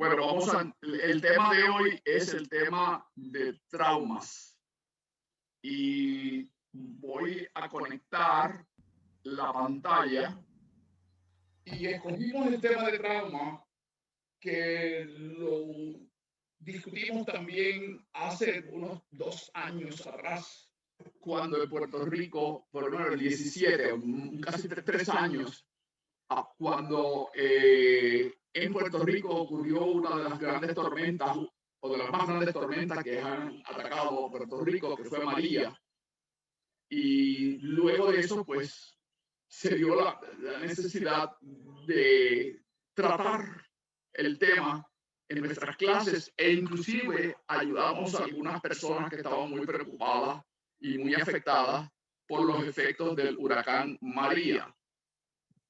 Bueno, el tema de hoy es el tema de traumas y voy a conectar la pantalla y escogimos el tema de trauma que lo discutimos también hace unos 2 años atrás, cuando en Puerto Rico, por lo menos el 17, casi 3 años, cuando en Puerto Rico ocurrió una de las grandes tormentas, o de las más grandes tormentas que han atacado Puerto Rico, que fue María. Y luego de eso, pues, se dio la necesidad de tratar el tema en nuestras clases e inclusive ayudamos a algunas personas que estaban muy preocupadas y muy afectadas por los efectos del huracán María.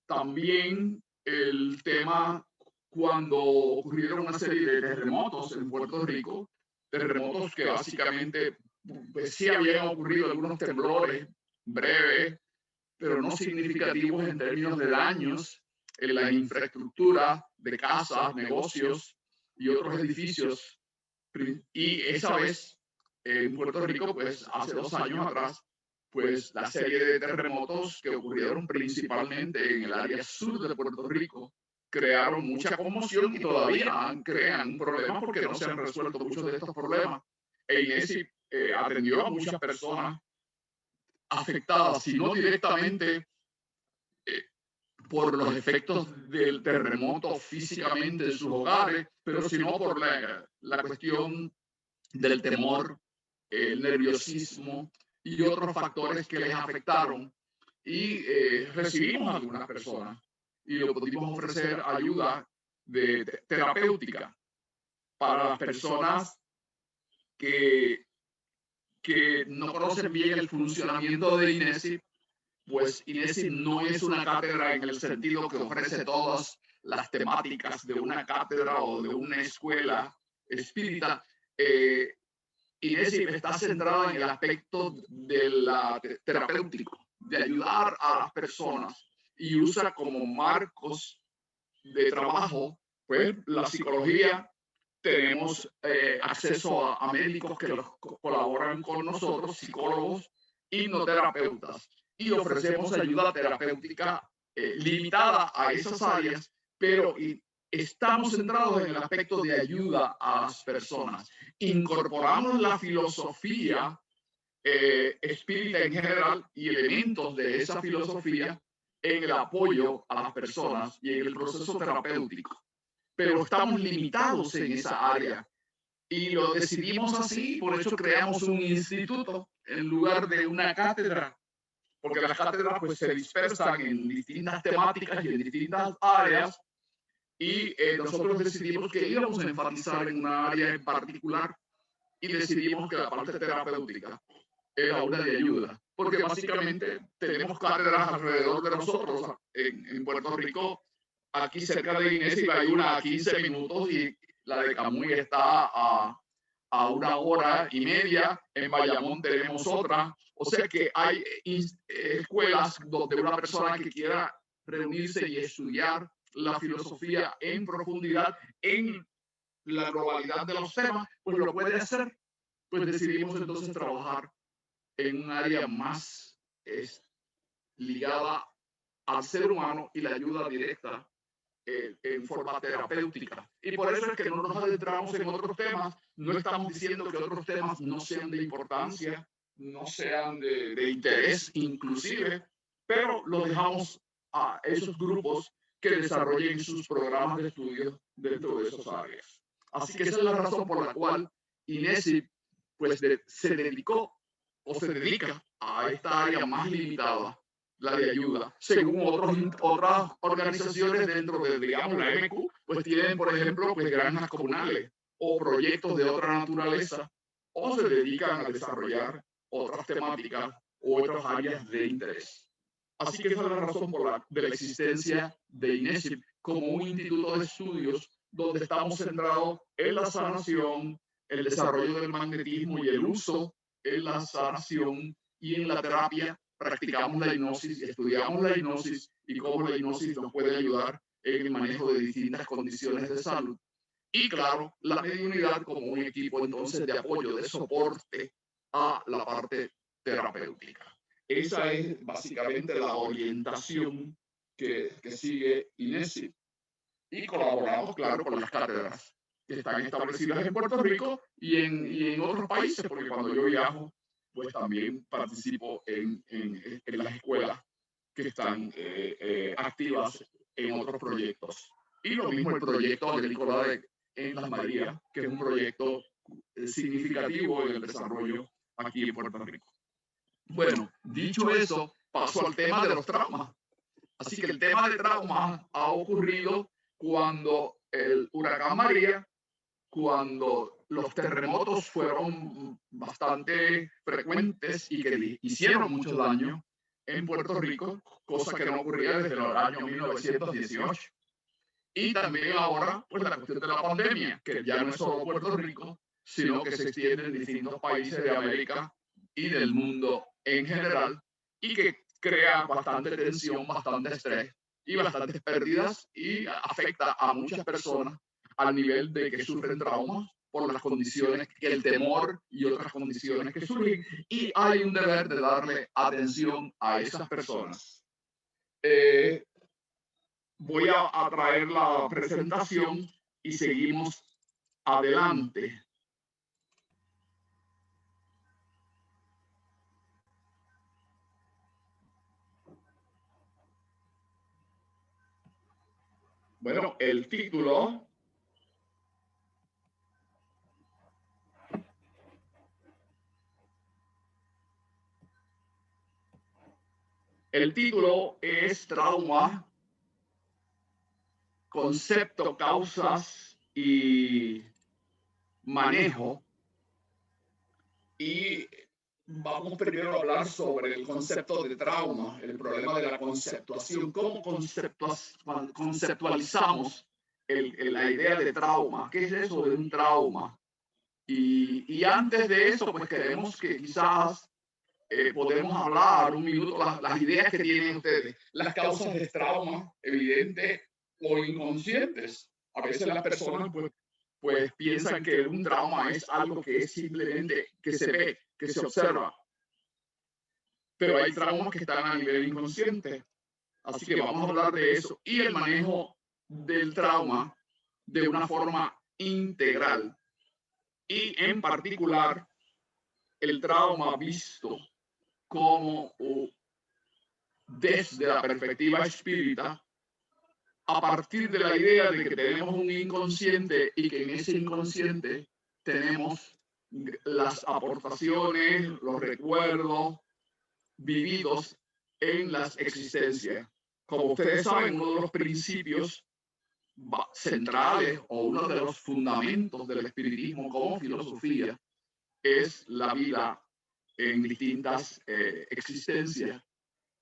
También el tema cuando ocurrieron una serie de terremotos en Puerto Rico, terremotos que básicamente pues, sí habían ocurrido algunos temblores breves, pero no significativos en términos de daños en la infraestructura de casas, negocios y otros edificios. Y esa vez en Puerto Rico, pues hace 2 años atrás, pues la serie de terremotos que ocurrieron principalmente en el área sur de Puerto Rico crearon mucha conmoción y todavía crean problemas porque no se han resuelto muchos de estos problemas. E INESI atendió a muchas personas afectadas, si no directamente por los efectos del terremoto físicamente en sus hogares, pero sino por la cuestión del temor, el nerviosismo y otros factores que les afectaron. Y recibimos a algunas personas y le pudimos ofrecer ayuda terapéutica para las personas que, que no conocen bien el funcionamiento de INESI. Pues INESI no es una cátedra en el sentido que ofrece todas las temáticas de una cátedra o de una escuela espírita. INESI está centrada en el aspecto terapéutico, de ayudar a las personas y usa como marcos de trabajo, pues la psicología. Tenemos acceso a médicos que colaboran con nosotros, psicólogos, hipnoterapeutas, y ofrecemos ayuda terapéutica limitada a esas áreas, pero estamos centrados en el aspecto de ayuda a las personas. Incorporamos la filosofía espírita en general y elementos de esa filosofía en el apoyo a las personas y en el proceso terapéutico, pero estamos limitados en esa área y lo decidimos así, por eso creamos un instituto en lugar de una cátedra, porque las cátedras pues se dispersan en distintas temáticas y en distintas áreas, y nosotros decidimos que íbamos a enfatizar en una área en particular y decidimos que la parte terapéutica era una de ayuda, porque básicamente tenemos cátedras alrededor de nosotros en Puerto Rico. Aquí cerca de INESI hay una a 15 minutos y la de Camuy está a 1 hora y media. En Bayamón tenemos otra. O sea que hay escuelas donde una persona que quiera reunirse y estudiar la filosofía en profundidad, en la globalidad de los temas, pues lo puede hacer. Pues decidimos entonces trabajar en un área más ligada al ser humano y la ayuda directa en forma terapéutica. Y por eso es que no nos adentramos en otros temas. No estamos diciendo que otros temas no sean de importancia, no sean de interés inclusive, pero lo dejamos a esos grupos que desarrollen sus programas de estudio dentro de esas áreas. Así que esa es la razón por la cual INESI pues, se dedicó o se dedica a esta área más limitada, la de ayuda, según otras organizaciones dentro de, digamos, la MQ, pues tienen, por ejemplo, pues granjas comunales o proyectos de otra naturaleza, o se dedican a desarrollar otras temáticas u otras áreas de interés. Así que esa es la razón de la existencia de INESI como un instituto de estudios donde estamos centrados en la sanación, el desarrollo del magnetismo y el uso en la sanación y en la terapia. Practicamos la hipnosis, estudiamos la hipnosis y cómo la hipnosis nos puede ayudar en el manejo de distintas condiciones de salud. Y claro, la mediunidad como un equipo entonces de apoyo, de soporte a la parte terapéutica. Esa es básicamente la orientación que sigue INESI. Y colaboramos, claro, con las cátedras que están establecidas en Puerto Rico y en otros países, porque cuando yo viajo, pues también participo en las escuelas que están activas en otros proyectos. Y lo mismo el proyecto agrícola en Las Marías, que es un proyecto significativo en el desarrollo aquí en Puerto Rico. Bueno, dicho eso, paso al tema de los traumas. Así que el tema de traumas ha ocurrido cuando el huracán María, cuando los terremotos fueron bastante frecuentes y que hicieron mucho daño en Puerto Rico, cosa que no ocurría desde el año 1918. Y también ahora, pues la cuestión de la pandemia, que ya no es solo Puerto Rico, sino que se extiende en distintos países de América y del mundo en general, y que crea bastante tensión, bastante estrés y bastantes pérdidas y afecta a muchas personas al nivel de que sufren traumas por las condiciones, el temor y otras condiciones que surgen. Y hay un deber de darle atención a esas personas. Voy a traer la presentación y seguimos adelante. Bueno, el título es Trauma, concepto, causas y manejo. Y vamos primero a hablar sobre el concepto de trauma, el problema de la conceptuación, cómo conceptualizamos la idea de trauma, qué es eso de un trauma. Y antes de eso, pues queremos que quizás podemos hablar un minuto las ideas que tienen ustedes, las causas de trauma, evidentes o inconscientes. A veces las personas pues piensan que un trauma es algo que es simplemente que se ve, que se observa. Pero hay traumas que están a nivel inconsciente. Así que vamos a hablar de eso y el manejo del trauma de una forma integral. Y en particular, el trauma visto como desde la perspectiva espírita, a partir de la idea de que tenemos un inconsciente y que en ese inconsciente tenemos las aportaciones, los recuerdos vividos en las existencias. Como ustedes saben, uno de los principios centrales o uno de los fundamentos del espiritismo como filosofía es la vida en distintas existencias,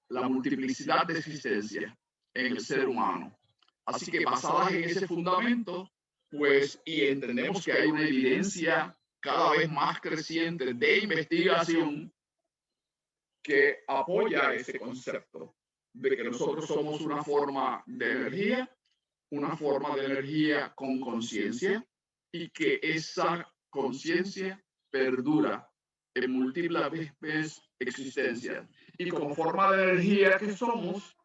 la multiplicidad de existencias en el ser humano. Así que basadas en ese fundamento, pues, y entendemos que hay una evidencia cada vez más creciente de investigación que apoya ese concepto de que nosotros somos una forma de energía con conciencia, y que esa conciencia perdura en múltiples existencias. Y como forma de energía que somos,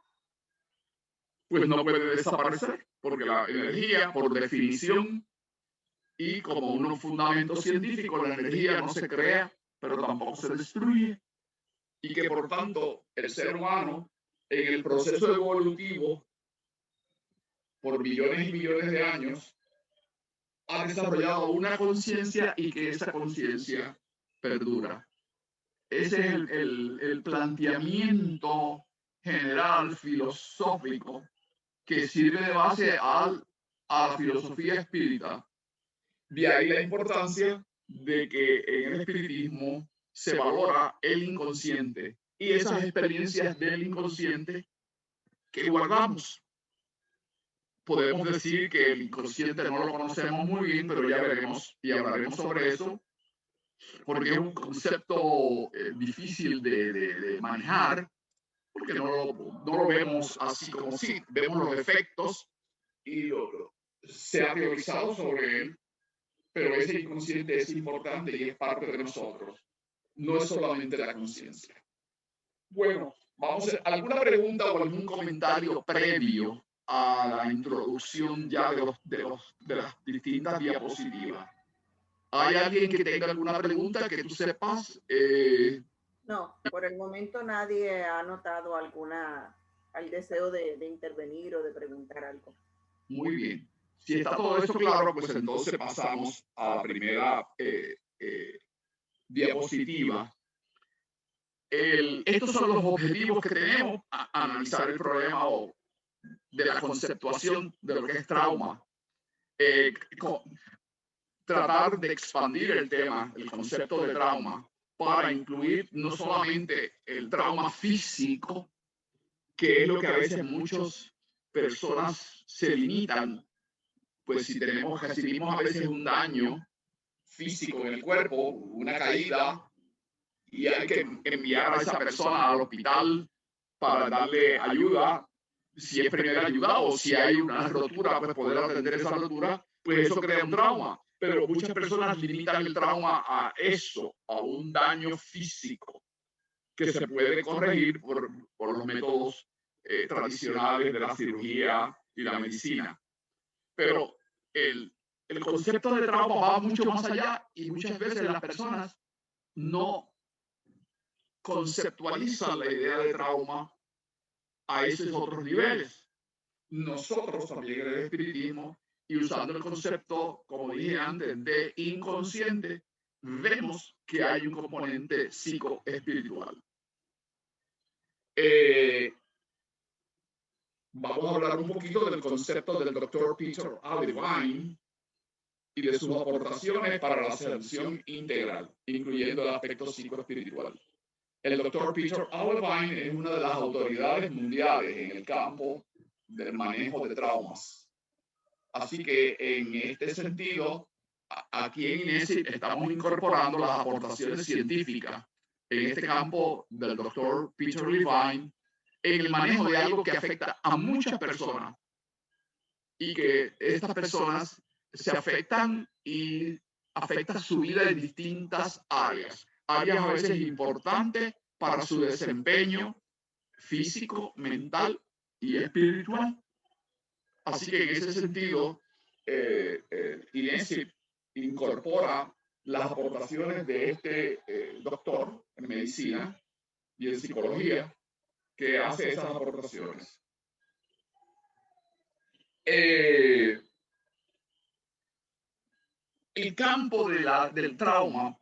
pues no puede desaparecer, porque la energía, por definición, y como un fundamento científico, la energía no se crea, pero tampoco se destruye, y que por tanto el ser humano, en el proceso evolutivo, por millones y millones de años, ha desarrollado una conciencia y que esa conciencia perdura. Ese es el planteamiento general filosófico que sirve de base a la filosofía espírita. De ahí la importancia de que en el espiritismo se valora el inconsciente y esas experiencias del inconsciente que guardamos. Podemos decir que el inconsciente no lo conocemos muy bien, pero ya veremos y hablaremos sobre eso, porque es un concepto difícil de manejar, porque no lo vemos así como sí, vemos los efectos y se ha teorizado sobre él, pero ese inconsciente es importante y es parte de nosotros. No es solamente la conciencia. Bueno, vamos a alguna pregunta o algún comentario previo a la introducción ya de las distintas diapositivas. ¿Hay alguien que tenga alguna pregunta que tú sepas? No, por el momento nadie ha notado al deseo de intervenir o de preguntar algo. Muy bien. Si está todo esto claro, pues entonces pasamos a la primera diapositiva. Estos son los objetivos que tenemos a analizar el problema de la conceptuación de lo que es trauma. Eh, Tratar de expandir el tema, el concepto de trauma, para incluir no solamente el trauma físico, que es lo que a veces muchas personas se limitan, pues si recibimos a veces un daño físico en el cuerpo, una caída, y hay que enviar a esa persona al hospital para darle ayuda, si es primera ayuda o si hay una rotura, pues poder atender esa rotura, pues eso crea un trauma. Pero muchas personas limitan el trauma a eso, a un daño físico que se puede corregir por los métodos tradicionales de la cirugía y la medicina. Pero el concepto de trauma va mucho más allá y muchas veces las personas no conceptualizan la idea de trauma a esos otros niveles. Nosotros también en el espiritismo y usando el concepto, como dije antes, de inconsciente, vemos que hay un componente psicoespiritual. Vamos a hablar un poquito del concepto del doctor Peter Levine y de sus aportaciones para la selección integral, incluyendo el aspecto psicoespiritual. El doctor Peter Levine es una de las autoridades mundiales en el campo del manejo de traumas. Así que en este sentido, aquí en INESI estamos incorporando las aportaciones científicas en este campo del doctor Peter Levine en el manejo de algo que afecta a muchas personas y que estas personas se afectan y afecta su vida en distintas áreas. Áreas a veces importantes para su desempeño físico, mental y espiritual. Así que en ese sentido, INESIP incorpora las aportaciones de este doctor en medicina y en psicología que hace esas aportaciones. El campo del trauma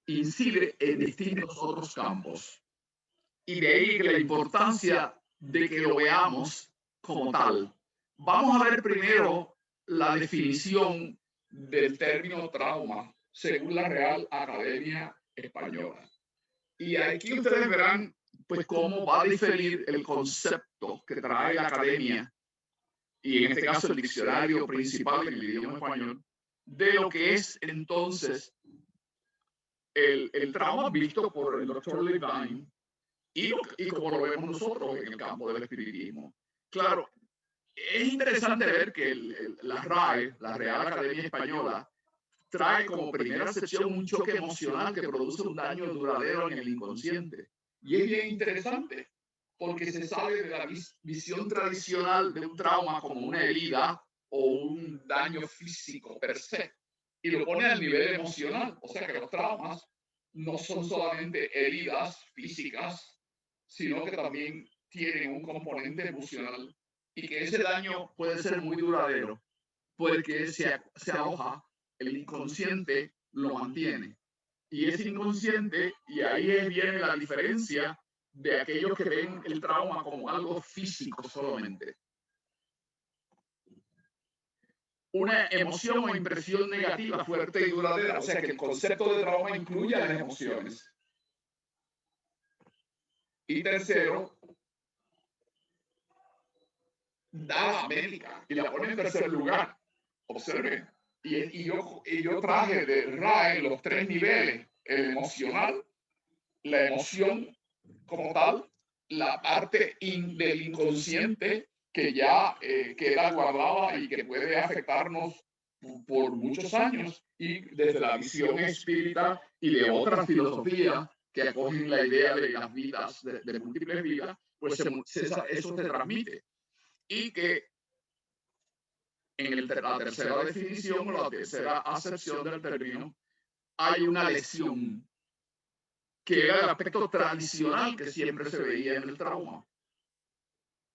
incide en distintos otros campos. Y de ahí que la importancia de que lo veamos como tal. Vamos a ver primero la definición del término trauma según la Real Academia Española. Y aquí ustedes verán pues cómo va a diferir el concepto que trae la academia y en este caso el diccionario principal en el idioma español de lo que es entonces el trauma visto por el doctor Levine y como lo vemos nosotros en el campo del espiritismo. Claro, es interesante ver que la RAE, la Real Academia Española, trae como primera sección un choque emocional que produce un daño duradero en el inconsciente. Y es bien interesante porque se sale de la visión tradicional de un trauma como una herida o un daño físico per se y lo pone al nivel emocional. O sea que los traumas no son solamente heridas físicas, sino que también tienen un componente emocional y que ese daño puede ser muy duradero porque se aloja, el inconsciente lo mantiene. Y ese inconsciente, y ahí viene la diferencia de aquellos que ven el trauma como algo físico solamente. Una emoción o impresión negativa fuerte y duradera. O sea que el concepto de trauma incluye las emociones. Y tercero, da la médica y la pone en tercer lugar. Observe. Y yo traje de RAE los tres niveles: el emocional, la emoción como tal, la parte del inconsciente que ya queda guardada y que puede afectarnos por muchos años, y desde la visión espírita y de otras filosofías que acogen la idea de las vidas, de múltiples vidas, pues eso se transmite. Y que en la tercera definición o la tercera acepción del término hay una lesión que era el aspecto tradicional que siempre se veía en el trauma,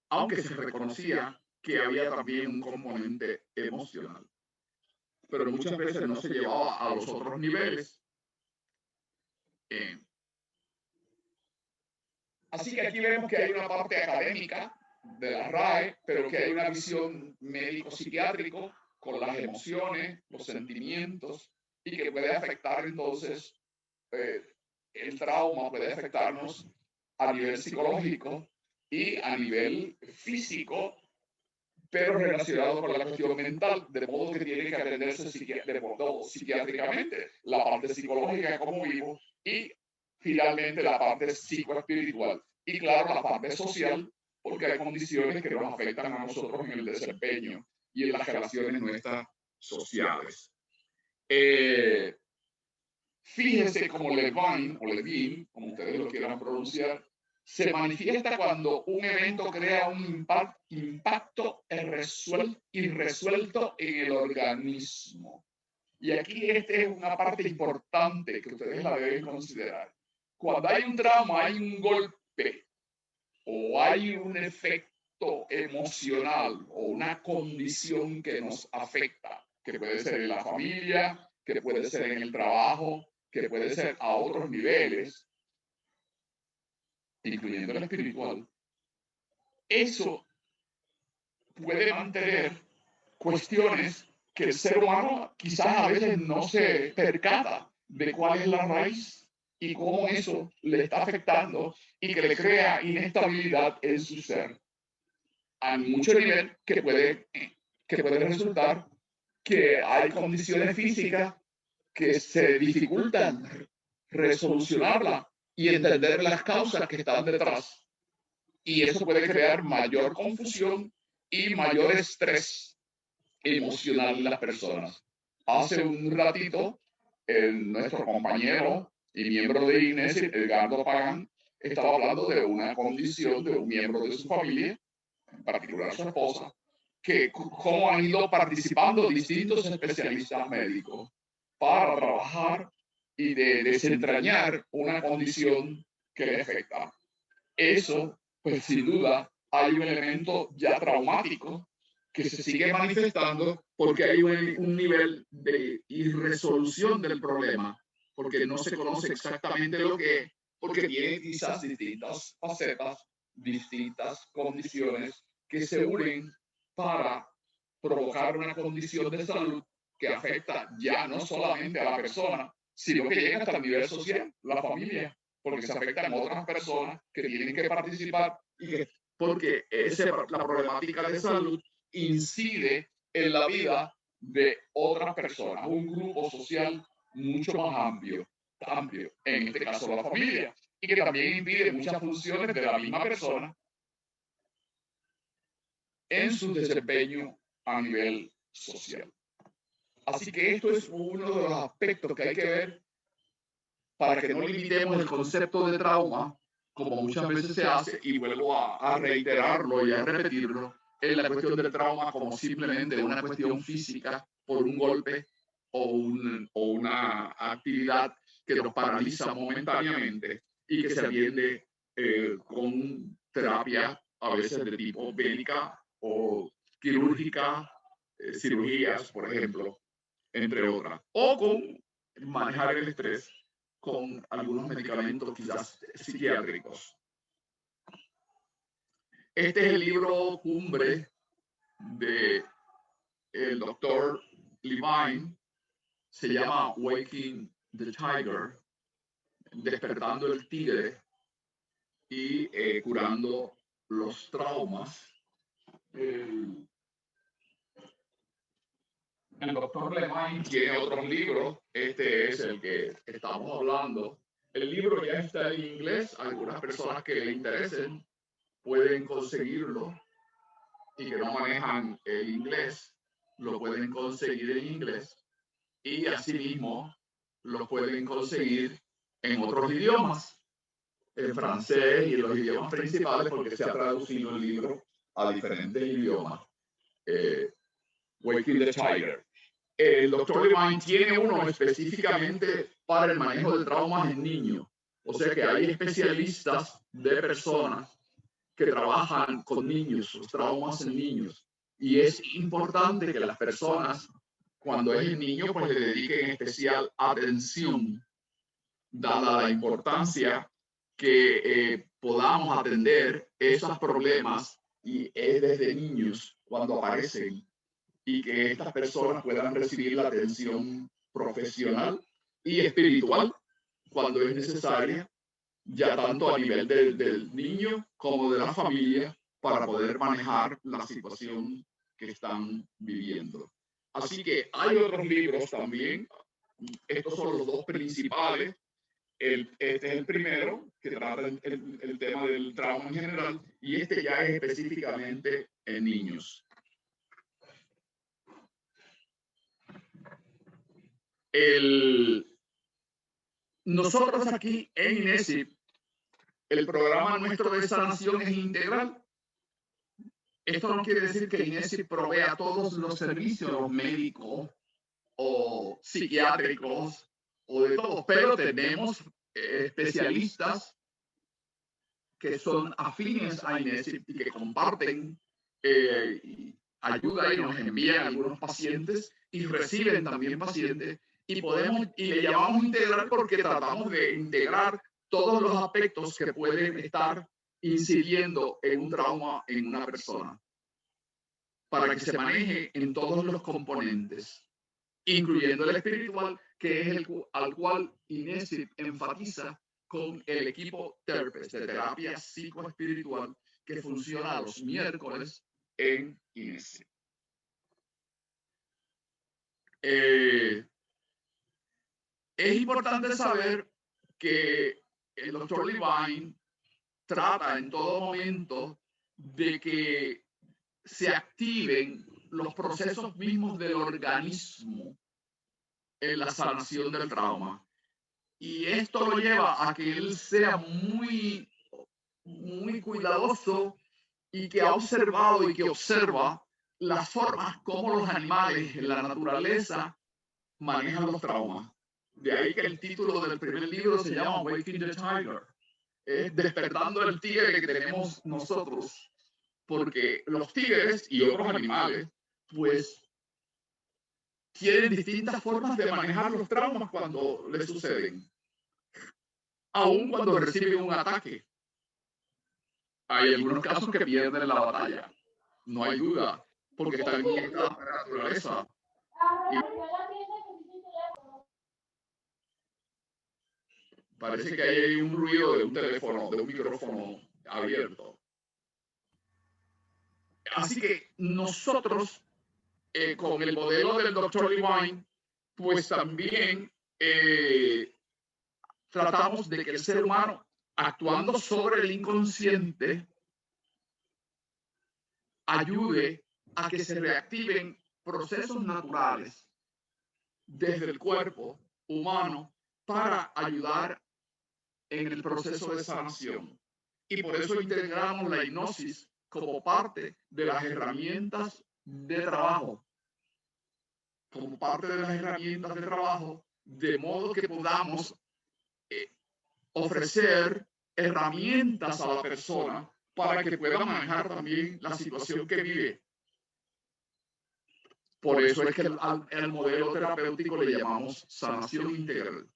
aunque se reconocía que había también un componente emocional, pero muchas veces no se llevaba a los otros niveles. Así que aquí vemos que hay una parte académica de la RAE, pero que hay una visión médico-psiquiátrico con las emociones, los sentimientos, y que puede afectar entonces el trauma, puede afectarnos a nivel psicológico y a nivel físico, pero relacionado con la cuestión mental, de modo que tiene que atenderse psiquiátricamente, la parte psicológica, cómo vivo, y finalmente la parte psicoespiritual. Y claro, la parte social, porque hay condiciones que nos afectan a nosotros en el desempeño y en las relaciones nuestras sociales. Fíjense cómo Levine, o Levine, como ustedes lo quieran pronunciar, se manifiesta cuando un evento crea un impacto irresuelto en el organismo. Y aquí esta es una parte importante que ustedes la deben considerar. Cuando hay un trauma, hay un golpe o hay un efecto emocional o una condición que nos afecta, que puede ser en la familia, que puede ser en el trabajo, que puede ser a otros niveles, incluyendo el espiritual. Eso puede mantener cuestiones que el ser humano quizás a veces no se percata de cuál es la raíz y cómo eso le está afectando y que le crea inestabilidad en su ser a mucho nivel, que puede resultar que hay condiciones físicas que se dificultan resolucionarla y entender las causas que están detrás. Y eso puede crear mayor confusión y mayor estrés emocional en las personas. Hace un ratito, nuestro compañero y miembro de INES, Edgardo Pagán, estaba hablando de una condición de un miembro de su familia, en particular su esposa, que cómo han ido participando distintos especialistas médicos para trabajar y de desentrañar una condición que le afecta. Eso, pues sin duda, hay un elemento ya traumático que se sigue manifestando porque hay un nivel de irresolución del problema, porque no se conoce exactamente lo que es, porque tiene quizás distintas facetas, distintas condiciones que se unen para provocar una condición de salud que afecta ya no solamente a la persona, sino que llega hasta el nivel social, la familia, porque se afectan otras personas que tienen que participar y que, porque la problemática de salud incide en la vida de otras personas, un grupo social mucho más amplio, en este caso la familia, y que también impide muchas funciones de la misma persona en su desempeño a nivel social. Así que esto es uno de los aspectos que hay que ver para que no limitemos el concepto de trauma, como muchas veces se hace, y vuelvo a reiterarlo y a repetirlo, en la cuestión del trauma como simplemente una cuestión física por un golpe o una actividad que nos paraliza momentáneamente y que se atiende con terapia a veces de tipo médica o quirúrgica, cirugías, por ejemplo, entre otras, o con manejar el estrés con algunos medicamentos quizás psiquiátricos. Este es el libro cumbre de el doctor Levine, se llama Waking the Tiger, despertando el tigre y curando los traumas. El doctor Levine tiene otros libros, este es el que estamos hablando. El libro ya está en inglés, algunas personas que le interesen pueden conseguirlo y que no manejan el inglés, lo pueden conseguir en inglés y asimismo lo pueden conseguir en otros idiomas, en francés y en los idiomas principales, porque se ha traducido el libro a diferentes idiomas. Waking the Tiger. El doctor Levine tiene uno específicamente para el manejo de traumas en niños. O sea que hay especialistas de personas que trabajan con niños, los traumas en niños. Y es importante que las personas, cuando es el niño, pues le dediquen especial atención, dada la importancia que podamos atender esos problemas y es desde niños cuando aparecen, y que estas personas puedan recibir la atención profesional y espiritual cuando es necesaria, ya tanto a nivel del niño como de la familia, para poder manejar la situación que están viviendo. Así que hay otros libros también. Estos son los dos principales. Este es el primero, que trata el tema del trauma en general, y este ya es específicamente en niños. Nosotros aquí en INESIP, el programa nuestro de sanación es integral. Esto no quiere decir que INESIP provea todos los servicios médicos o psiquiátricos o de todos, pero tenemos especialistas que son afines a INESIP y que comparten ayuda y nos envían algunos pacientes y reciben también pacientes, y le llamamos integral porque tratamos de integrar todos los aspectos que pueden estar incidiendo en un trauma en una persona, para que se maneje en todos los componentes, incluyendo el espiritual, que es al cual INESIP enfatiza con el equipo TERPES, de terapia psicoespiritual, que funciona los miércoles en INESIP. Es importante saber que el doctor Levine trata en todo momento de que se activen los procesos mismos del organismo en la sanación del trauma. Y esto lo lleva a que él sea muy, muy cuidadoso, y que ha observado y que observa las formas como los animales en la naturaleza manejan los traumas. De ahí que el título del primer libro se llama Waking the Tiger, despertando el tigre que tenemos nosotros, porque los tigres y otros animales, pues, tienen distintas formas de manejar los traumas cuando les suceden, aun cuando reciben un ataque. Hay algunos casos que pierden la batalla, no hay duda, porque están en la naturaleza. Parece que hay un ruido de un teléfono, de un micrófono abierto. Así que nosotros, con el modelo del Dr. Levine, pues también tratamos de que el ser humano, actuando sobre el inconsciente, ayude a que se reactiven procesos naturales desde el cuerpo humano para ayudar en el proceso de sanación. Y por eso integramos la hipnosis como parte de las herramientas de trabajo, de modo que podamos ofrecer herramientas a la persona para que pueda manejar también la situación que vive. Por eso es que el modelo terapéutico le llamamos sanación integral.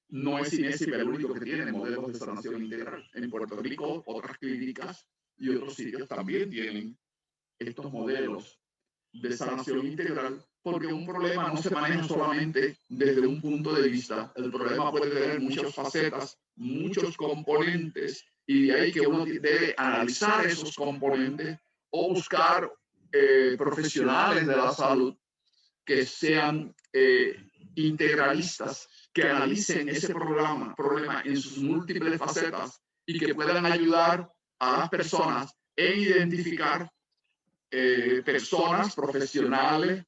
No es INESIP el único que tiene modelos de sanación integral. En Puerto Rico, otras clínicas y otros sitios también tienen estos modelos de sanación integral, porque un problema no se maneja solamente desde un punto de vista. El problema puede tener muchas facetas, muchos componentes, y de ahí que uno debe analizar esos componentes o buscar profesionales de la salud que sean integralistas, que analicen ese problema en sus múltiples facetas y que puedan ayudar a las personas en identificar personas profesionales,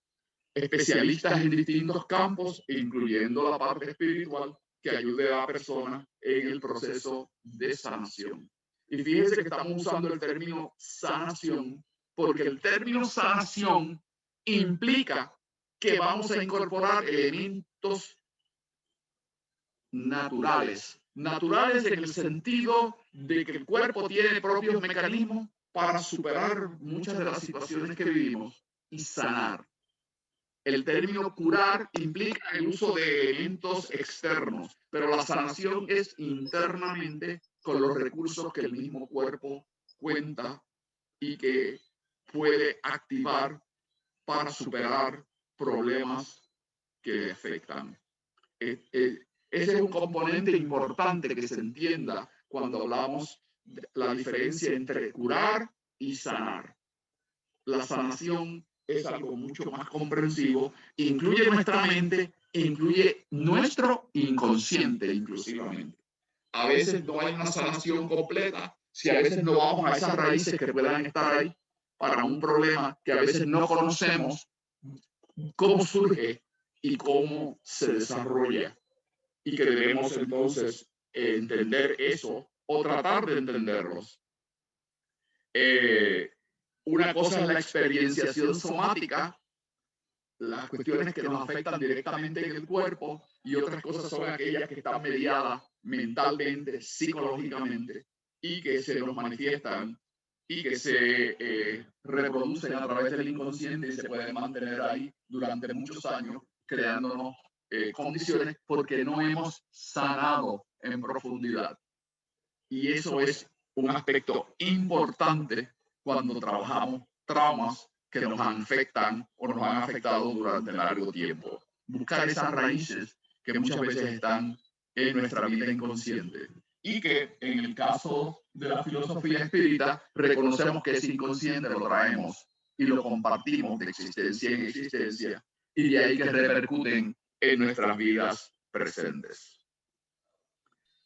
especialistas en distintos campos, incluyendo la parte espiritual, que ayude a la persona en el proceso de sanación. Y fíjense que estamos usando el término sanación, porque el término sanación implica que vamos a incorporar elementos naturales. Naturales en el sentido de que el cuerpo tiene propios mecanismos para superar muchas de las situaciones que vivimos y sanar. El término curar implica el uso de elementos externos, pero la sanación es internamente con los recursos que el mismo cuerpo cuenta y que puede activar para superar problemas que le afectan. Ese es un componente importante que se entienda cuando hablamos de la diferencia entre curar y sanar. La sanación es algo mucho más comprensivo, incluye nuestra mente, incluye nuestro inconsciente inclusivamente. A veces no hay una sanación completa si a veces no vamos a esas raíces que puedan estar ahí para un problema que a veces no conocemos cómo surge y cómo se desarrolla, y que debemos entonces entender eso o tratar de entenderlos. Una cosa es la experienciación somática, las cuestiones que nos afectan directamente en el cuerpo, y otras cosas son aquellas que están mediadas mentalmente, psicológicamente, y que se nos manifiestan y que se reproducen a través del inconsciente y se pueden mantener ahí durante muchos años, creándonos condiciones porque no hemos sanado en profundidad. Y eso es un aspecto importante cuando trabajamos traumas que nos afectan o nos han afectado durante largo tiempo. Buscar esas raíces que muchas veces están en nuestra vida inconsciente y que en el caso de la filosofía espírita reconocemos que ese inconsciente lo traemos y lo compartimos de existencia en existencia, y de ahí que repercuten en nuestras vidas presentes.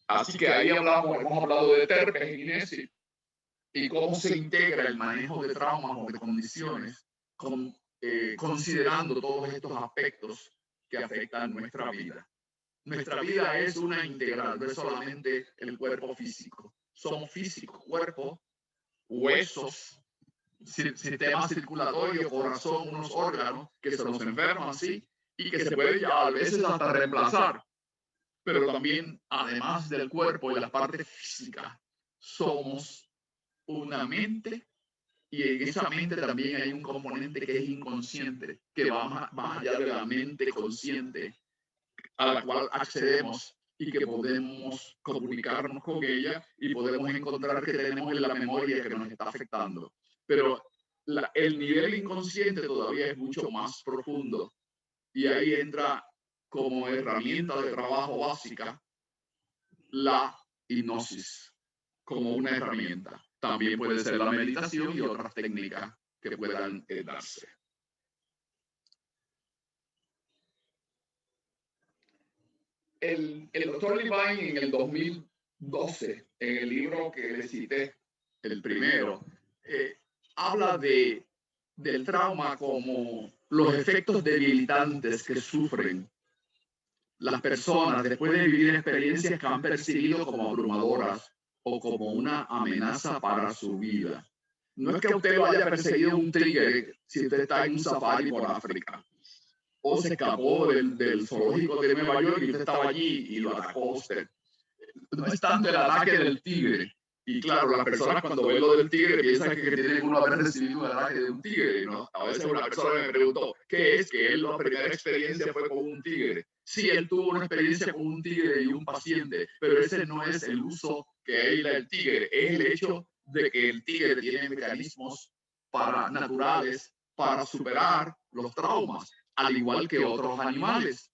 Así que ahí hemos hablado de Terpes, Inés, y cómo se integra el manejo de traumas o de condiciones, considerando todos estos aspectos que afectan nuestra vida. Nuestra vida es una integral, no es solamente el cuerpo físico. Somos físicos, cuerpo, huesos, sistema circulatorio, corazón, unos órganos que se nos enferman, sí, y que se pueden a veces hasta reemplazar. Pero también, además del cuerpo y la parte física, somos una mente, y en esa mente también hay un componente que es inconsciente, que va más allá de la mente consciente a la cual accedemos y que podemos comunicarnos con ella y podemos encontrar que tenemos en la memoria que nos está afectando. Pero el nivel inconsciente todavía es mucho más profundo, y ahí entra como herramienta de trabajo básica la hipnosis como una herramienta. También puede ser la meditación y otras técnicas que puedan darse. El doctor Levine en el 2012, en el libro que le cité, el primero, habla del trauma como los efectos debilitantes que sufren las personas después de vivir experiencias que han percibido como abrumadoras o como una amenaza para su vida. No es que usted lo haya perseguido un tigre si usted está en un safari por África, o se escapó del zoológico de Nueva York y usted estaba allí y lo atacó a usted. No es tanto el ataque del tigre. Y claro, las personas cuando ven lo del tigre piensan que tiene uno haber recibido un ataque de un tigre, ¿no? A veces una persona me preguntó, ¿qué es? Que él la primera experiencia fue con un tigre. Sí, él tuvo una experiencia con un tigre y un paciente, pero ese no es el uso que hay del tigre, es el hecho de que el tigre tiene mecanismos naturales para superar los traumas, al igual que otros animales.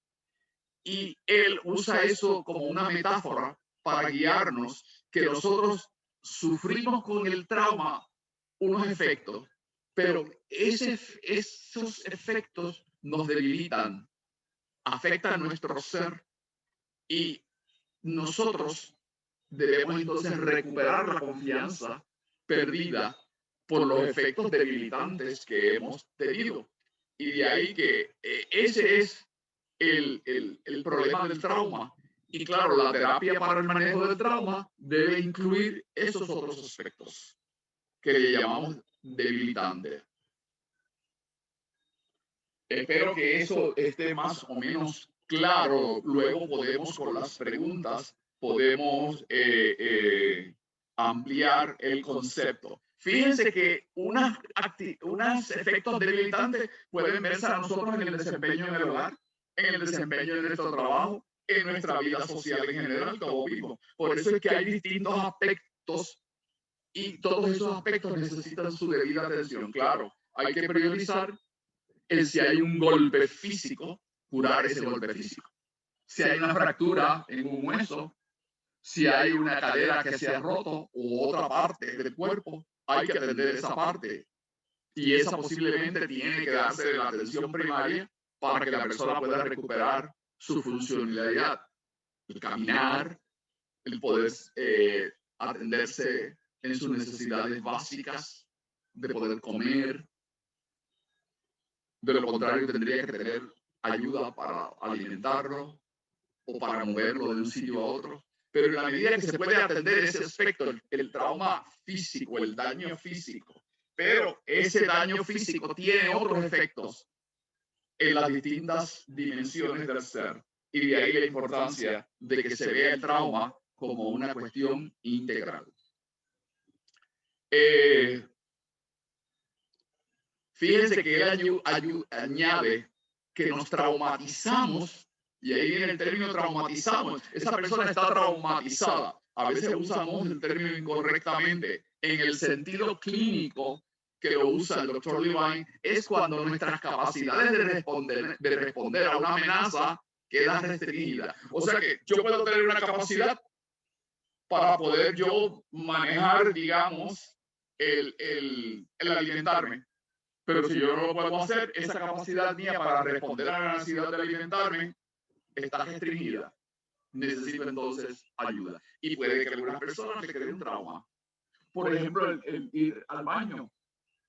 Y él usa eso como una metáfora para guiarnos, que nosotros sufrimos con el trauma unos efectos, pero esos efectos nos debilitan, afectan nuestro ser, y nosotros debemos entonces recuperar la confianza perdida por los efectos debilitantes que hemos tenido. Y de ahí que ese es el problema del trauma. Y claro, la terapia para el manejo del trauma debe incluir esos otros aspectos que le llamamos debilitantes. Espero que eso esté más o menos claro. Luego podemos, con las preguntas, podemos ampliar el concepto. Fíjense que unos efectos debilitantes pueden verse a nosotros en el desempeño en el hogar, en el desempeño de nuestro trabajo, en nuestra vida social en general, como vimos. Por eso es que hay distintos aspectos y todos esos aspectos necesitan su debida atención. Claro, hay que priorizar si hay un golpe físico, curar ese golpe físico. Si hay una fractura en un hueso, si hay una cadera que se ha roto o otra parte del cuerpo, hay que atender esa parte. Y esa posiblemente tiene que darse la atención primaria para que la persona pueda recuperar su funcionalidad. El caminar, el poder atenderse en sus necesidades básicas, de poder comer. De lo contrario, tendría que tener ayuda para alimentarlo o para moverlo de un sitio a otro. Pero en la medida que se puede atender ese aspecto, el trauma físico, el daño físico, pero ese daño físico tiene otros efectos en las distintas dimensiones del ser. Y de ahí la importancia de que se vea el trauma como una cuestión integral. Fíjense que él añade que nos traumatizamos, y ahí viene el término traumatizamos. Esa persona está traumatizada. A veces usamos el término incorrectamente. En el sentido clínico que lo usa el doctor Levine, es cuando nuestras capacidades de responder a una amenaza quedan restringidas. O sea que yo puedo tener una capacidad para poder yo manejar, digamos, el alimentarme. Pero si yo no lo puedo hacer, esa capacidad mía para responder a la necesidad de alimentarme está restringida. Necesito entonces ayuda. Y puede que algunas personas le creen un trauma. Por ejemplo, el ir al baño,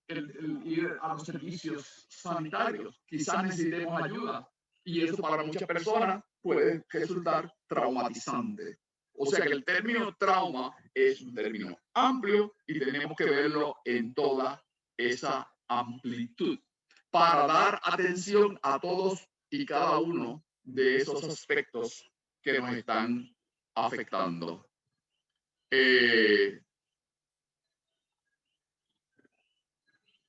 el ir a los servicios sanitarios. Quizás necesitemos ayuda. Y eso para muchas personas puede resultar traumatizante. O sea que el término trauma es un término amplio y tenemos que verlo en toda esa amplitud para dar atención a todos y cada uno de esos aspectos que nos están afectando.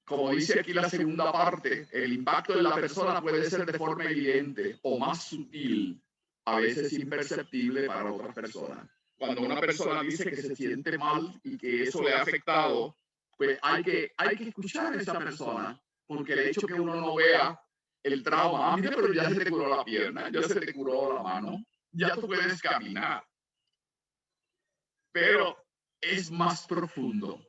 Como dice aquí la segunda parte, el impacto en la persona puede ser de forma evidente o más sutil, a veces imperceptible para otras personas. Cuando una persona dice que se siente mal y que eso le ha afectado, pues hay que escuchar a esa persona, porque el hecho que uno no vea el trauma, mira, pero ya se te curó la pierna, ya se te curó la mano, ya tú puedes caminar. Pero es más profundo.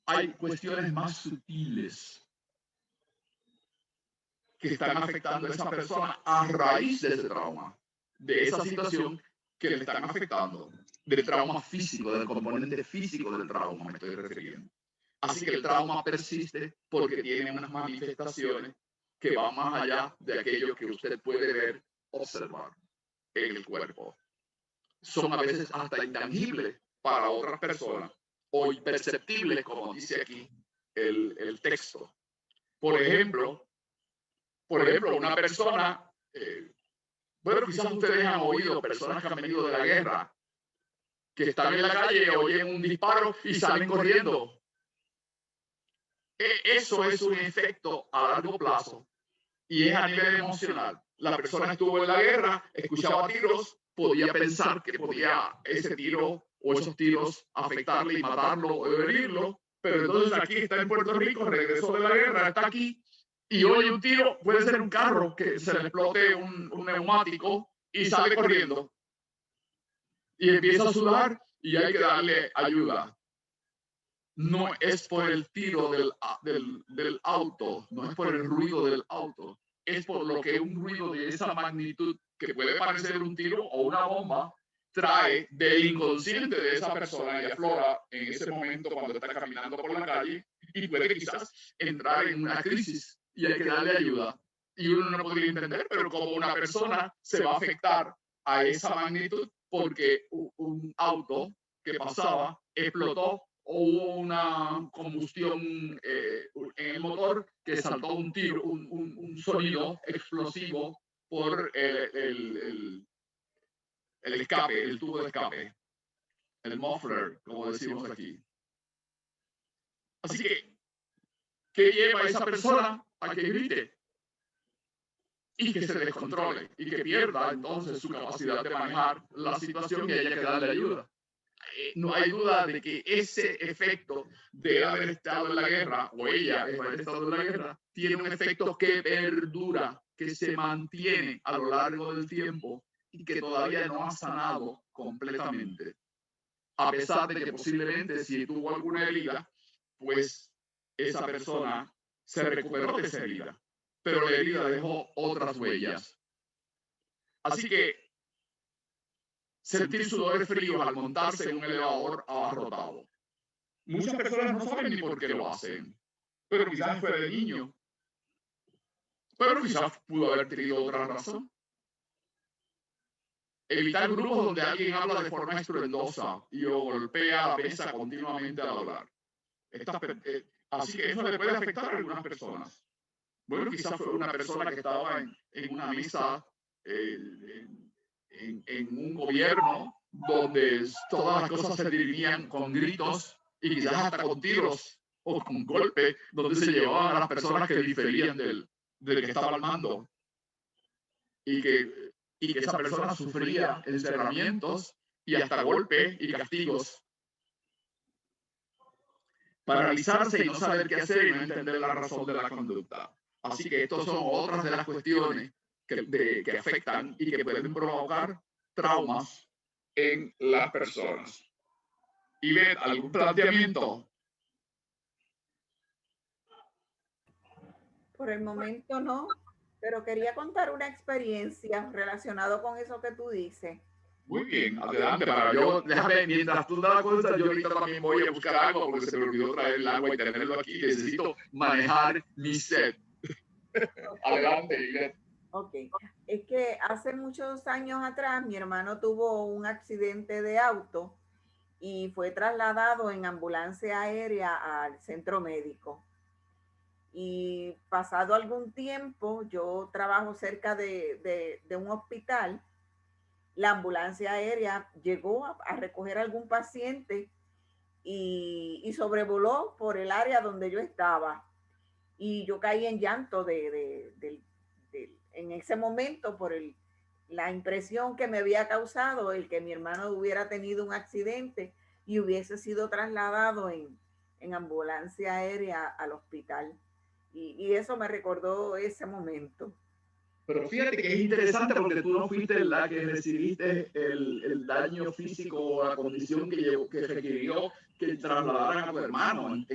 Hay cuestiones más sutiles que están afectando a esa persona a raíz de ese trauma, de esa situación que le están afectando, del trauma físico, del componente físico del trauma, me estoy refiriendo. Así que el trauma persiste porque tiene unas manifestaciones que van más allá de aquello que usted puede ver, observar en el cuerpo. Son a veces hasta intangibles para otras personas o imperceptibles, como dice aquí el texto. Por ejemplo, una persona, bueno, quizás ustedes han oído personas que han venido de la guerra, que están en la calle, oyen un disparo y salen corriendo. Eso es un efecto a largo plazo y es a nivel emocional. La persona estuvo en la guerra, escuchaba tiros, podía pensar que podía ese tiro o esos tiros afectarle y matarlo o herirlo, pero entonces aquí está en Puerto Rico, regresó de la guerra, está aquí y oye un tiro, puede ser un carro que se le explote un neumático y sale corriendo y empieza a sudar y hay que darle ayuda. No es por el tiro del auto, no es por el ruido del auto, es por lo que un ruido de esa magnitud, que puede parecer un tiro o una bomba, trae del inconsciente de esa persona y aflora en ese momento cuando está caminando por la calle y puede quizás entrar en una crisis y hay que darle ayuda. Y uno no podría entender, pero como una persona se va a afectar a esa magnitud porque un auto que pasaba explotó o hubo una combustión en el motor que saltó un tiro, un sonido explosivo por el escape, el tubo de escape, el muffler, como decimos aquí. Así que, ¿qué lleva a esa persona a que grite? Y que se descontrole y que pierda entonces su capacidad de manejar la situación y haya que darle ayuda. No hay duda de que ese efecto de haber estado en la guerra, o ella haber estado en la guerra, tiene un efecto que perdura, que se mantiene a lo largo del tiempo y que todavía no ha sanado completamente. A pesar de que posiblemente si tuvo alguna herida, pues esa persona se recuperó de esa herida, pero la herida dejó otras huellas. Así que sentir sudores fríos al montarse en un elevador abarrotado. Muchas personas no saben ni por qué lo hacen, pero quizás fue de niño, pero quizás pudo haber tenido otra razón. Evitar grupos donde alguien habla de forma estruendosa y o golpea la mesa continuamente al hablar. Así que eso le puede afectar a algunas personas. Bueno, quizás fue una persona que estaba en una mesa, en un gobierno donde todas las cosas se dirimían con gritos y quizás hasta con tiros o con golpes, donde se llevaban a las personas que diferían del que estaba al mando. Y que esa persona sufría encerramientos y hasta golpes y castigos. Paralizarse y no saber qué hacer y no entender la razón de la conducta. Así que estas son otras de las cuestiones que afectan y que pueden provocar traumas en las personas. Y ver algún planteamiento. Por el momento no, pero quería contar una experiencia relacionada con eso que tú dices. Muy bien, adelante. Déjame, mientras tú das cuenta, yo ahorita también voy a buscar agua porque se me olvidó traer el agua y tenerlo aquí. Necesito manejar mi sed. Adelante, Ivette. Ok, es que hace muchos años atrás mi hermano tuvo un accidente de auto y fue trasladado en ambulancia aérea al centro médico. Y pasado algún tiempo, yo trabajo cerca de un hospital, la ambulancia aérea llegó a recoger a algún paciente y sobrevoló por el área donde yo estaba. Y yo caí en llanto en ese momento por la impresión que me había causado el que mi hermano hubiera tenido un accidente y hubiese sido trasladado en ambulancia aérea al hospital. Y eso me recordó ese momento. Pero fíjate que es interesante porque tú no fuiste la que recibiste el daño físico o la condición que requirió que trasladaran a tu hermano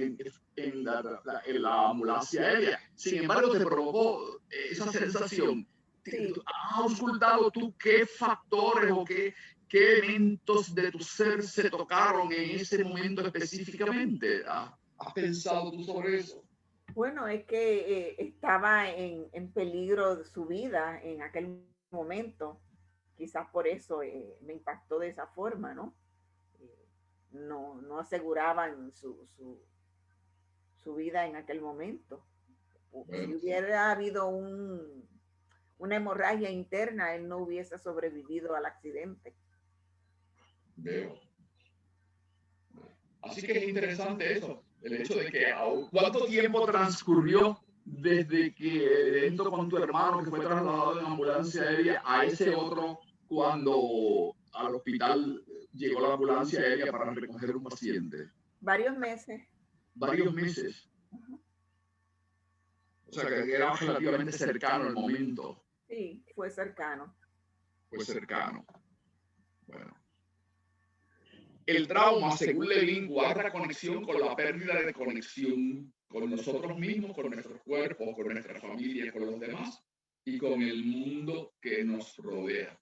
en la ambulancia aérea. Sin embargo, te provocó esa sensación. Sí. ¿Has auscultado tú qué factores o qué elementos de tu ser se tocaron en ese momento específicamente? ¿Has pensado tú sobre eso? Bueno, es que estaba en peligro de su vida en aquel momento. Quizás por eso me impactó de esa forma, ¿no? No aseguraban su vida en aquel momento. Si hubiera habido una hemorragia interna, él no hubiese sobrevivido al accidente. Veo. Así que es interesante eso, el hecho de que ¿cuánto tiempo transcurrió desde que el evento con tu hermano que fue trasladado en ambulancia aérea a ese otro cuando al hospital llegó la ambulancia aérea para recoger un paciente? Varios meses. Varios meses. O sea que era relativamente cercano el momento. Sí, fue cercano. Fue cercano. Bueno. El trauma, según Levin, guarda conexión con la pérdida de conexión con nosotros mismos, con nuestros cuerpos, con nuestra familia, con los demás y con el mundo que nos rodea.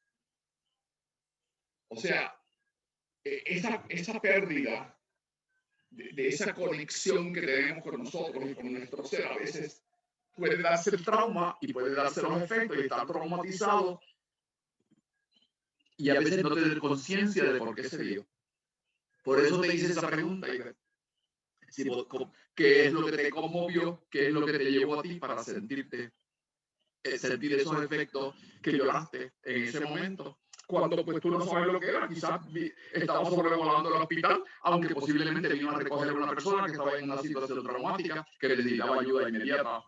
O sea, esa pérdida de esa conexión que tenemos con nosotros y con nuestro ser, a veces puede darse el trauma y puede darse los efectos y estar traumatizado y a veces no tener conciencia de por qué se dio. Por eso te hice esa pregunta, ¿qué es lo que te conmovió? ¿Qué es lo que te llevó a ti para sentir esos efectos que lloraste en ese momento? Cuando pues tú no sabes lo que era, quizás estabas sobrevolando el hospital, aunque posiblemente vino a recoger a una persona que estaba en una situación traumática, que necesitaba ayuda inmediata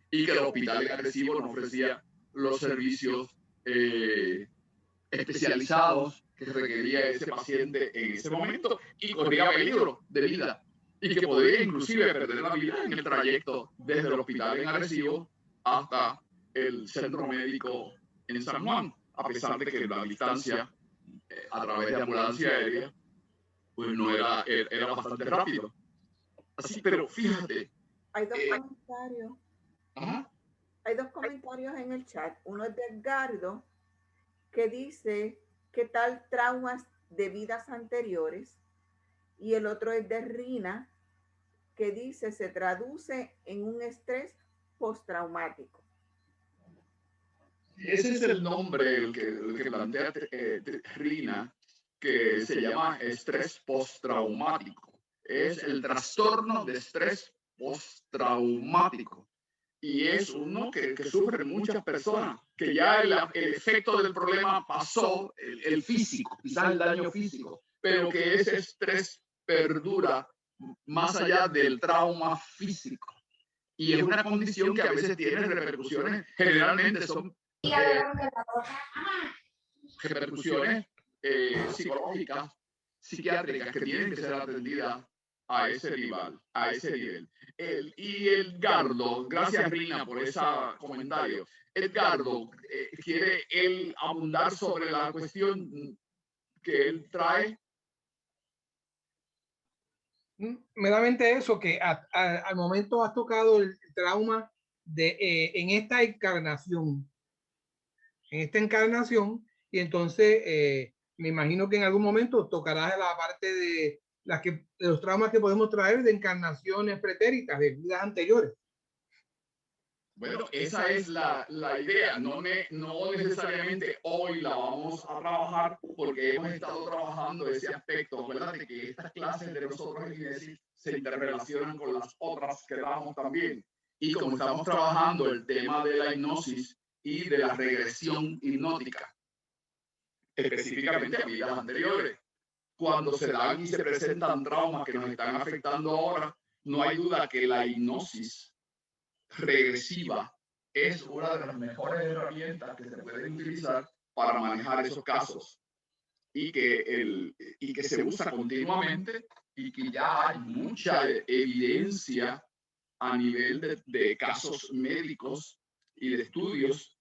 y que el hospital en Arecibo no ofrecía los servicios especializados que requería ese paciente en ese momento y corría peligro de vida y que podría inclusive perder la vida en el trayecto desde el hospital en Arecibo hasta el centro médico en San Juan, a pesar de que la distancia a través de ambulancia aérea pues no era bastante rápido. Así, pero fíjate. Hay dos comentarios. Ajá. Hay dos comentarios en el chat. Uno es de Edgardo, que dice qué tal traumas de vidas anteriores, y el otro es de Rina, que dice se traduce en un estrés postraumático. Ese es el nombre el que plantea Rina, que se llama estrés postraumático. Es el trastorno de estrés postraumático. Y es uno que sufren muchas personas, que ya el efecto del problema pasó, el físico, quizás el daño físico, pero que ese estrés perdura más allá del trauma físico. Y es una condición que a veces tiene repercusiones, generalmente son repercusiones psicológicas, psiquiátricas, que tienen que ser atendidas a ese nivel. Y Edgardo, gracias Rina por ese comentario. Edgardo, ¿quiere él abundar sobre la cuestión que él trae? Meramente eso, que al momento has tocado el trauma en esta encarnación. Y entonces me imagino que en algún momento tocarás la parte de los traumas que podemos traer de encarnaciones pretéritas, de vidas anteriores. Bueno, esa es la idea. No necesariamente hoy la vamos a trabajar porque hemos estado trabajando ese aspecto. Acuérdate que estas clases de nosotros en INESI se interrelacionan con las otras que damos también. Y como estamos trabajando el tema de la hipnosis y de la regresión hipnótica, específicamente a vidas anteriores, cuando se dan y se presentan traumas que nos están afectando ahora, no hay duda que la hipnosis regresiva es una de las mejores herramientas que se pueden utilizar para manejar esos casos y que se usa continuamente y que ya hay mucha evidencia a nivel de casos médicos y de estudios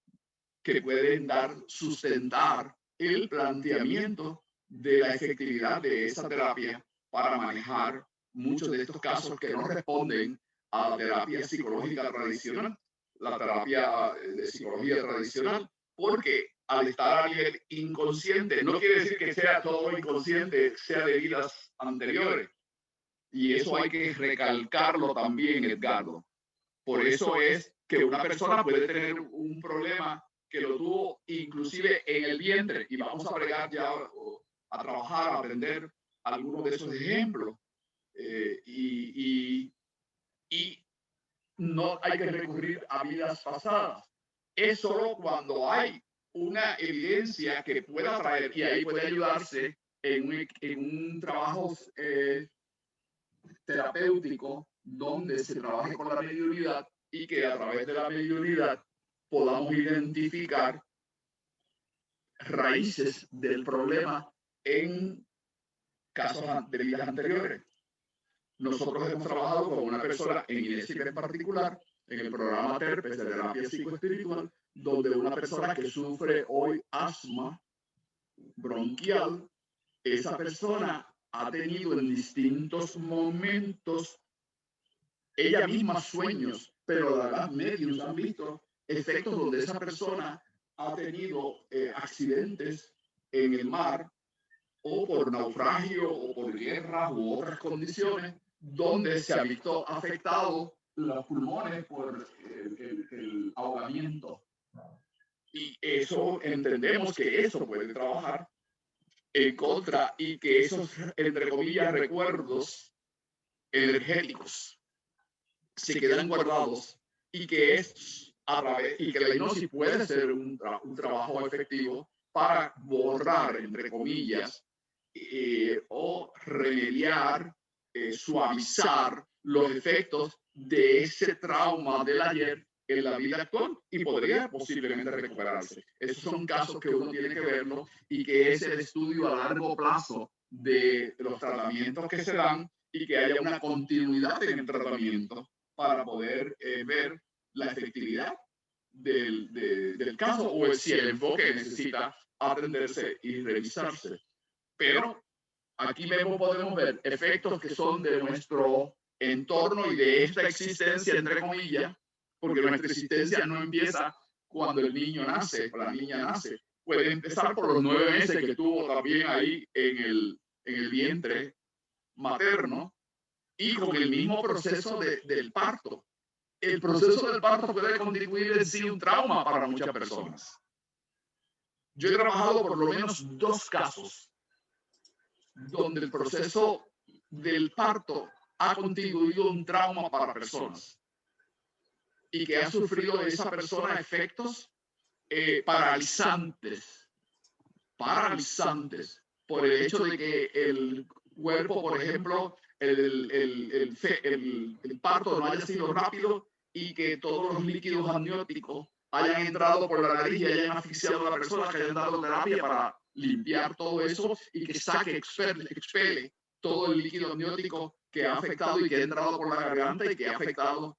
que pueden sustentar el planteamiento de la efectividad de esa terapia para manejar muchos de estos casos que no responden a la terapia psicológica tradicional, la terapia de psicología tradicional, porque al estar a nivel inconsciente, no quiere decir que sea todo inconsciente, sea de vidas anteriores. Y eso hay que recalcarlo también, Edgardo. Por eso es que una persona puede tener un problema que lo tuvo inclusive en el vientre, y vamos a bregar ya a trabajar, a aprender algunos de esos ejemplos. Y no hay que recurrir a vidas pasadas. Es solo cuando hay una evidencia que pueda traer, y ahí puede ayudarse en un trabajo terapéutico donde se trabaje con la mediunidad y que a través de la mediunidad podamos identificar raíces del problema en casos de vidas anteriores. Nosotros hemos trabajado con una persona en INESIC en particular, en el programa TERPES de terapia psicoespiritual, donde una persona que sufre hoy asma bronquial, esa persona ha tenido en distintos momentos ella misma sueños, pero las medios han visto efectos donde esa persona ha tenido accidentes en el mar o por naufragio o por guerras u otras condiciones donde se ha visto afectado los pulmones por el ahogamiento. Y eso entendemos que eso puede trabajar en contra y que esos, entre comillas, recuerdos energéticos se quedan guardados y que es a través, y que la hipnosis puede ser un trabajo efectivo para borrar, entre comillas, o remediar, suavizar los efectos de ese trauma del ayer en la vida actual y podría posiblemente recuperarse. Esos son casos que uno tiene que verlo y que es el estudio a largo plazo de los tratamientos que se dan y que haya una continuidad en el tratamiento para poder ver la efectividad del caso o si el enfoque necesita atenderse y revisarse. Pero aquí podemos ver efectos que son de nuestro entorno y de esta existencia, entre comillas, porque nuestra existencia no empieza cuando el niño nace o la niña nace. Puede empezar por los 9 meses que estuvo también ahí en el vientre materno y con el mismo proceso del parto. El proceso del parto puede constituir en sí un trauma para muchas personas. Yo he trabajado por lo menos 2 casos donde el proceso del parto ha constituido un trauma para personas y que ha sufrido de esa persona efectos paralizantes por el hecho de que el cuerpo, por ejemplo, el parto no haya sido rápido y que todos los líquidos amnióticos hayan entrado por la nariz y hayan asfixiado a la persona, que hayan dado terapia para limpiar todo eso y que expele todo el líquido amniótico que ha afectado y que ha entrado por la garganta y que ha afectado,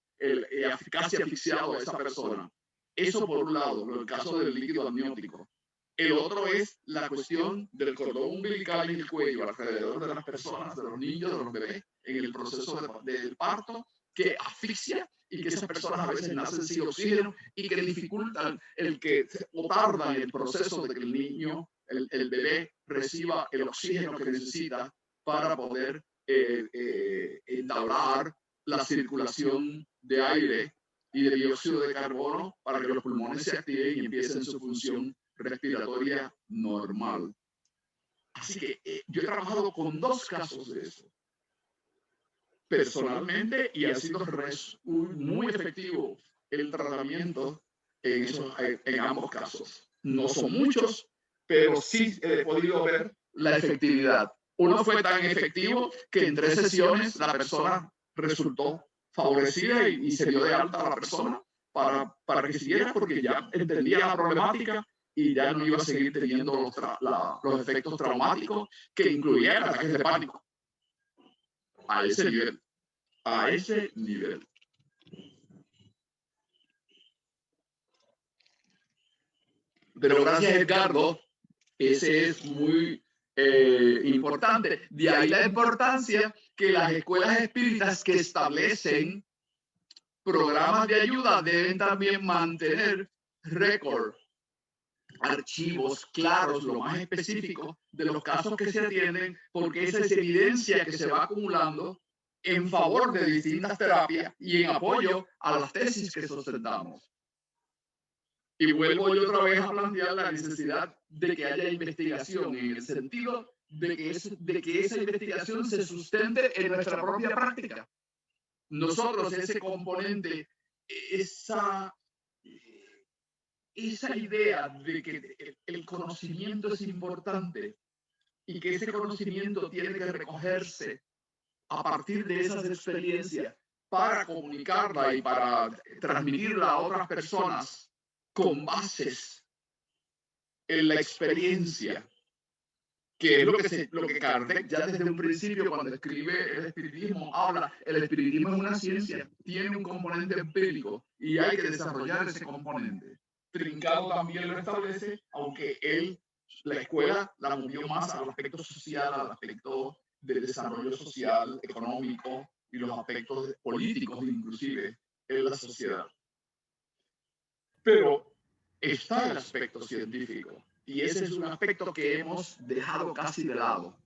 casi asfixiado a esa persona. Eso por un lado, el caso del líquido amniótico. El otro es la cuestión del cordón umbilical y el cuello alrededor de las personas, de los niños, de los bebés, en el proceso del parto, que asfixia y que esas personas a veces nacen sin oxígeno y que dificultan o tardan el proceso de que el niño, el bebé, reciba el oxígeno que necesita para poder entablar la circulación de aire y de dióxido de carbono para que los pulmones se activen y empiecen su función respiratoria normal. Así que yo he trabajado con 2 casos de eso personalmente y ha sido muy efectivo el tratamiento en ambos casos. No son muchos, pero sí he podido ver la efectividad. Uno fue tan efectivo que en 3 sesiones la persona resultó favorecida y se dio de alta a la persona para que siguiera, porque ya entendía la problemática y ya no iba a seguir teniendo los efectos traumáticos que incluían ataques de pánico. A ese nivel. Pero gracias, Edgardo, ese es muy importante. De ahí la importancia que las escuelas espíritas que establecen programas de ayuda deben también mantener récord, archivos claros, lo más específicos de los casos que se atienden, porque esa es evidencia que se va acumulando en favor de distintas terapias y en apoyo a las tesis que sustentamos. Y vuelvo yo otra vez a plantear la necesidad de que haya investigación en el sentido de que esa investigación se sustente en nuestra propia práctica. Nosotros ese componente, esa idea de que el conocimiento es importante y que ese conocimiento tiene que recogerse a partir de esas experiencias para comunicarla y para transmitirla a otras personas con bases en la experiencia, que es lo que Kardec ya desde un principio, cuando escribe el espiritismo, habla, el espiritismo es una ciencia, tiene un componente empírico y hay que desarrollar ese componente. Trincado también lo establece, aunque la escuela la movió más al aspecto social, al aspecto del desarrollo social, económico y los aspectos políticos inclusive en la sociedad. Pero está el aspecto científico Y ese es un aspecto que hemos dejado casi de lado.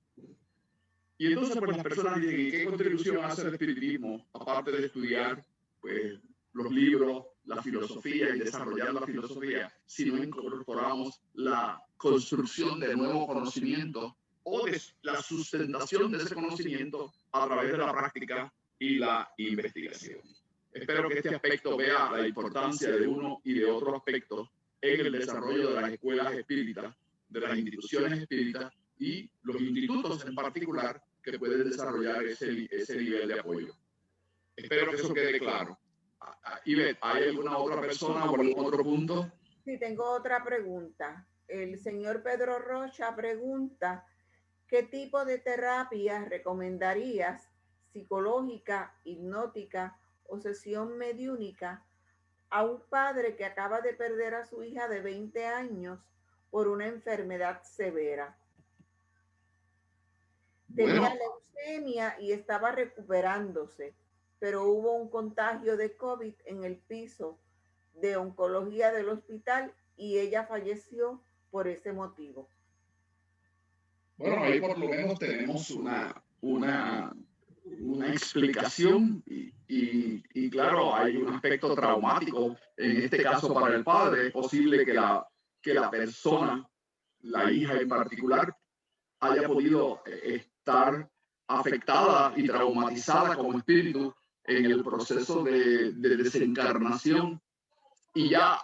Y entonces, pues las personas dicen, ¿y qué contribución hace el espiritismo? Aparte de estudiar, pues, los libros, la filosofía y desarrollar la filosofía, si no incorporamos la construcción de nuevo conocimiento o de la sustentación de ese conocimiento a través de la práctica y la investigación. Espero que este aspecto vea la importancia de uno y de otro aspecto en el desarrollo de las escuelas espíritas, de las instituciones espíritas y los institutos en particular que pueden desarrollar ese nivel de apoyo. Espero que eso quede claro. Ivette, ¿hay alguna otra persona o algún otro punto? Sí, tengo otra pregunta. El señor Pedro Rocha pregunta, ¿qué tipo de terapia recomendarías, psicológica, hipnótica o sesión mediúnica, a un padre que acaba de perder a su hija de 20 años por una enfermedad severa? Tenía leucemia y estaba recuperándose, pero hubo un contagio de COVID en el piso de oncología del hospital y ella falleció por ese motivo. Bueno, ahí por lo menos tenemos una explicación y claro, hay un aspecto traumático en este caso para el padre. Es posible que la persona, la hija en particular, haya podido estar afectada y traumatizada como espíritu en el proceso de desencarnación. Y ya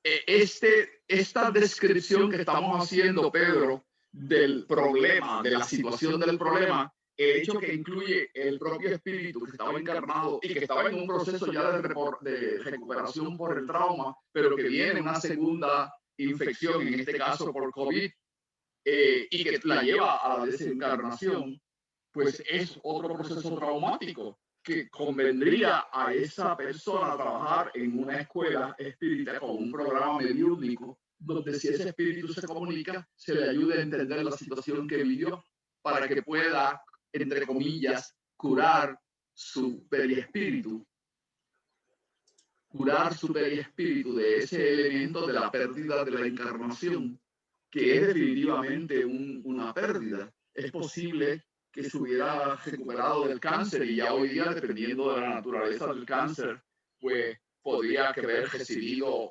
esta descripción que estamos haciendo, Pedro, del problema, de la situación del problema, el hecho que incluye el propio espíritu que estaba encarnado y que estaba en un proceso ya de recuperación por el trauma, pero que viene una segunda infección, en este caso por COVID, y que la lleva a la desencarnación, pues es otro proceso traumático que convendría a esa persona trabajar en una escuela espírita con un programa mediúnico, donde si ese espíritu se comunica, se le ayude a entender la situación que vivió para que pueda, entre comillas, curar su periespíritu de ese elemento de la pérdida de la encarnación, que es definitivamente una pérdida. Es posible que se hubiera recuperado del cáncer y ya hoy día, dependiendo de la naturaleza del cáncer, pues podría haber recibido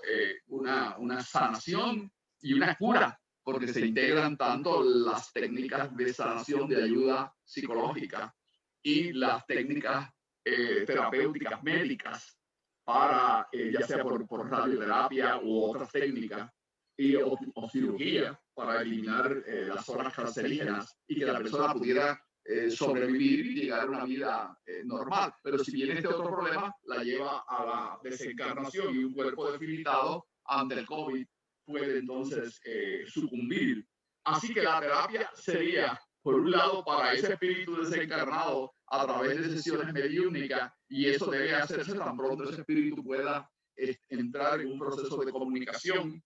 una sanación y una cura, porque se integran tanto las técnicas de sanación de ayuda psicológica y las técnicas terapéuticas médicas para, ya sea por radioterapia u otras técnicas, o cirugía para eliminar las zonas cancerígenas y que la persona pudiera sobrevivir y llegar a una vida normal. Pero si viene este otro problema, la lleva a la desencarnación y un cuerpo debilitado ante el COVID puede entonces sucumbir. Así que la terapia sería, por un lado, para ese espíritu desencarnado a través de sesiones mediúnicas, y eso debe hacerse tan pronto ese espíritu pueda entrar en un proceso de comunicación.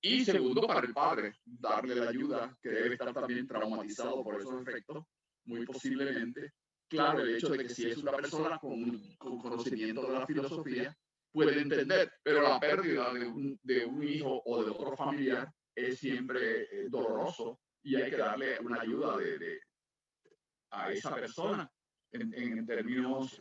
Y segundo, para el padre, darle la ayuda, que debe estar también traumatizado por esos efectos, muy posiblemente. Claro, el hecho de que si es una persona con conocimiento de la filosofía, puede entender, pero la pérdida de un hijo o de otro familiar es siempre doloroso y hay que darle una ayuda a esa persona en términos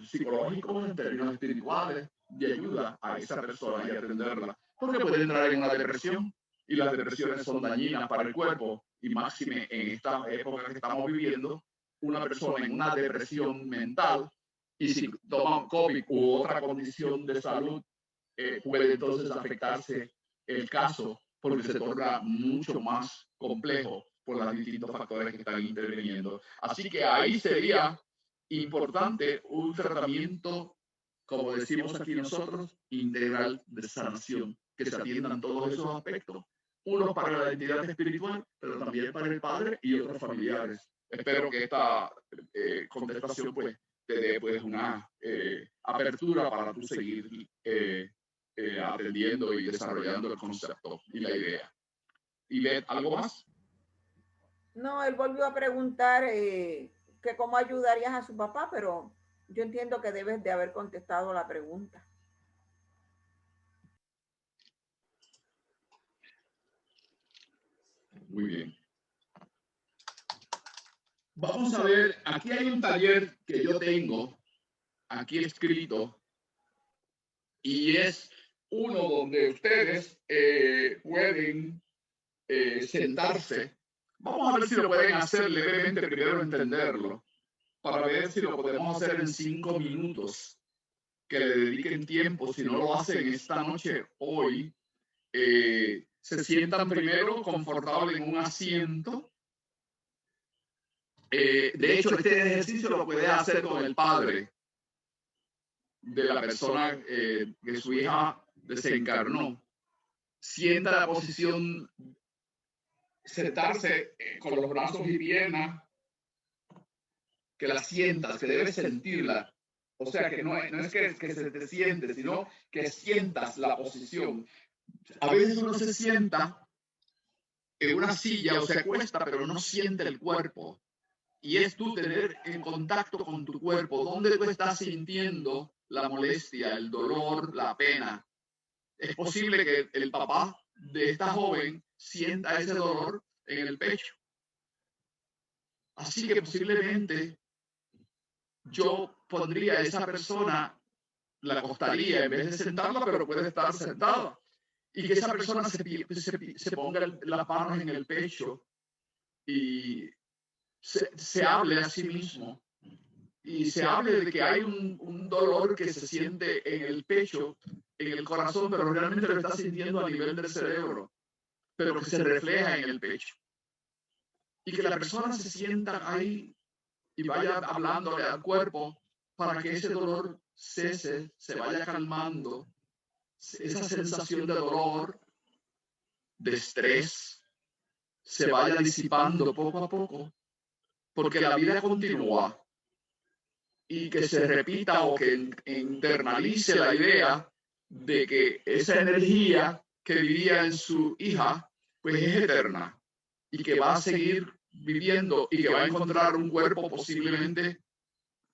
psicológicos, en términos espirituales, de ayuda a esa persona y atenderla. Porque puede entrar en una depresión y las depresiones son dañinas para el cuerpo y máxime en esta época que estamos viviendo, una persona en una depresión mental y si toma COVID u otra condición de salud, puede entonces afectarse el caso porque se torna mucho más complejo por los distintos factores que están interviniendo. Así que ahí sería importante un tratamiento, como decimos aquí nosotros, integral de sanación, que se atiendan todos esos aspectos, unos para la entidad espiritual, pero también para el padre y otros familiares. Espero que esta contestación pues te dé pues una apertura para tú seguir atendiendo y desarrollando el concepto y la idea. ¿Ivette, algo más? No, él volvió a preguntar que cómo ayudarías a su papá, pero yo entiendo que debes de haber contestado la pregunta. Muy bien. Vamos a ver, aquí hay un taller que yo tengo, aquí escrito, y es uno donde ustedes pueden sentarse. Vamos a ver si lo pueden hacer levemente, primero entenderlo, para ver si lo podemos hacer en 5 minutos, que le dediquen tiempo. Si no lo hacen esta noche, hoy, se sientan primero confortable en un asiento. De hecho, este ejercicio lo puede hacer con el padre de la persona que su hija desencarnó. Sienta la posición, sentarse con los brazos y piernas, que la sientas, que debes sentirla. O sea, que no es que se te siente, sino que sientas la posición. A veces uno se sienta en una silla o se acuesta, pero no siente el cuerpo. Y es tú tener en contacto con tu cuerpo, dónde tú estás sintiendo la molestia, el dolor, la pena. Es posible que el papá de esta joven sienta ese dolor en el pecho. Así que posiblemente yo pondría a esa persona, la acostaría en vez de sentarla, pero puede estar sentada. Y que esa persona se ponga las manos en el pecho y se hable a sí mismo. Y se hable de que hay un dolor que se siente en el pecho, en el corazón, pero realmente lo está sintiendo a nivel del cerebro, pero que se refleja en el pecho. Y que la persona se sienta ahí y vaya hablándole al cuerpo para que ese dolor cese, se vaya calmando, esa sensación de dolor, de estrés, se vaya disipando poco a poco, porque la vida continúa. Y que se repita o que internalice la idea de que esa energía que vivía en su hija, pues es eterna y que va a seguir viviendo y que va a encontrar un cuerpo posiblemente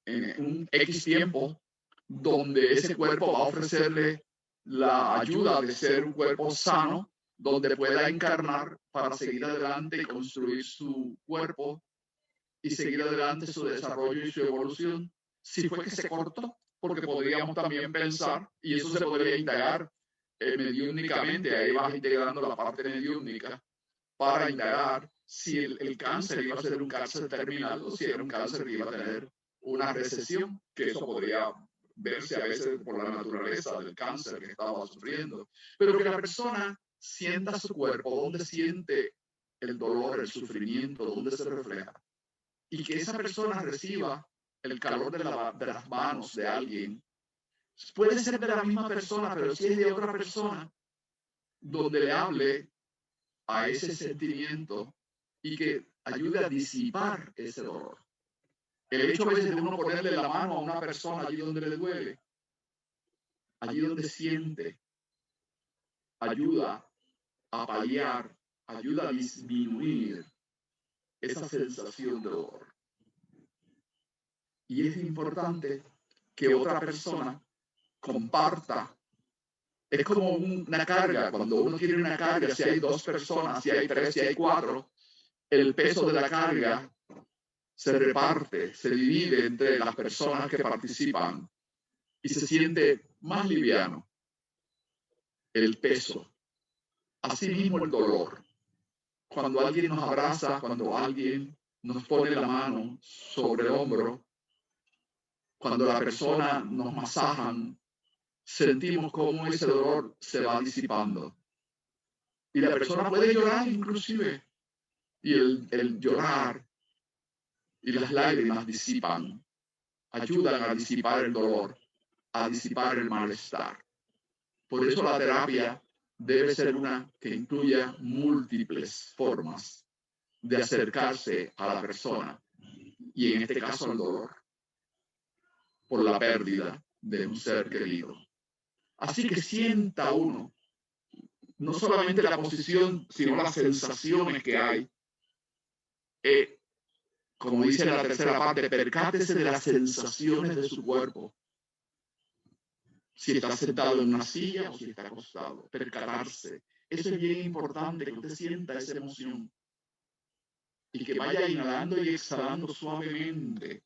en un X tiempo, donde ese cuerpo va a ofrecerle la ayuda de ser un cuerpo sano, donde pueda encarnar para seguir adelante y construir su cuerpo y seguir adelante su desarrollo y su evolución. Si fue que se cortó, porque podríamos también pensar, y eso se podría indagar mediúnicamente, ahí vas integrando la parte mediúnica, para indagar si el cáncer iba a ser un cáncer terminal o si era un cáncer que iba a tener una recesión, que eso podría verse a veces por la naturaleza del cáncer que estaba sufriendo, pero que la persona sienta su cuerpo, donde siente el dolor, el sufrimiento, donde se refleja, y que esa persona reciba el calor de las manos de alguien. Puede ser de la misma persona, pero si es de otra persona, donde le hable a ese sentimiento y que ayude a disipar ese dolor. El hecho a veces de uno ponerle la mano a una persona allí donde le duele, allí donde siente, ayuda a paliar, ayuda a disminuir esa sensación de dolor. Y es importante que otra persona comparta. Es como una carga. Cuando uno tiene una carga, si hay 2 personas, si hay 3, si hay 4, el peso de la carga se reparte, se divide entre las personas que participan y se siente más liviano el peso. Asimismo el dolor. Cuando alguien nos abraza, cuando alguien nos pone la mano sobre el hombro, cuando la persona nos masajan, sentimos cómo ese dolor se va disipando. Y la persona puede llorar inclusive. Y el llorar y las lágrimas disipan, ayudan a disipar el dolor, a disipar el malestar. Por eso la terapia debe ser una que incluya múltiples formas de acercarse a la persona, y en este caso al dolor, por la pérdida de un ser querido. Así que sienta uno no solamente la posición, sino las sensaciones que hay. Como dice en la tercera parte, percátese de las sensaciones de su cuerpo. Si está sentado en una silla o si está acostado, percatarse. Eso es bien importante, que usted sienta esa emoción. y que vaya inhalando y exhalando suavemente.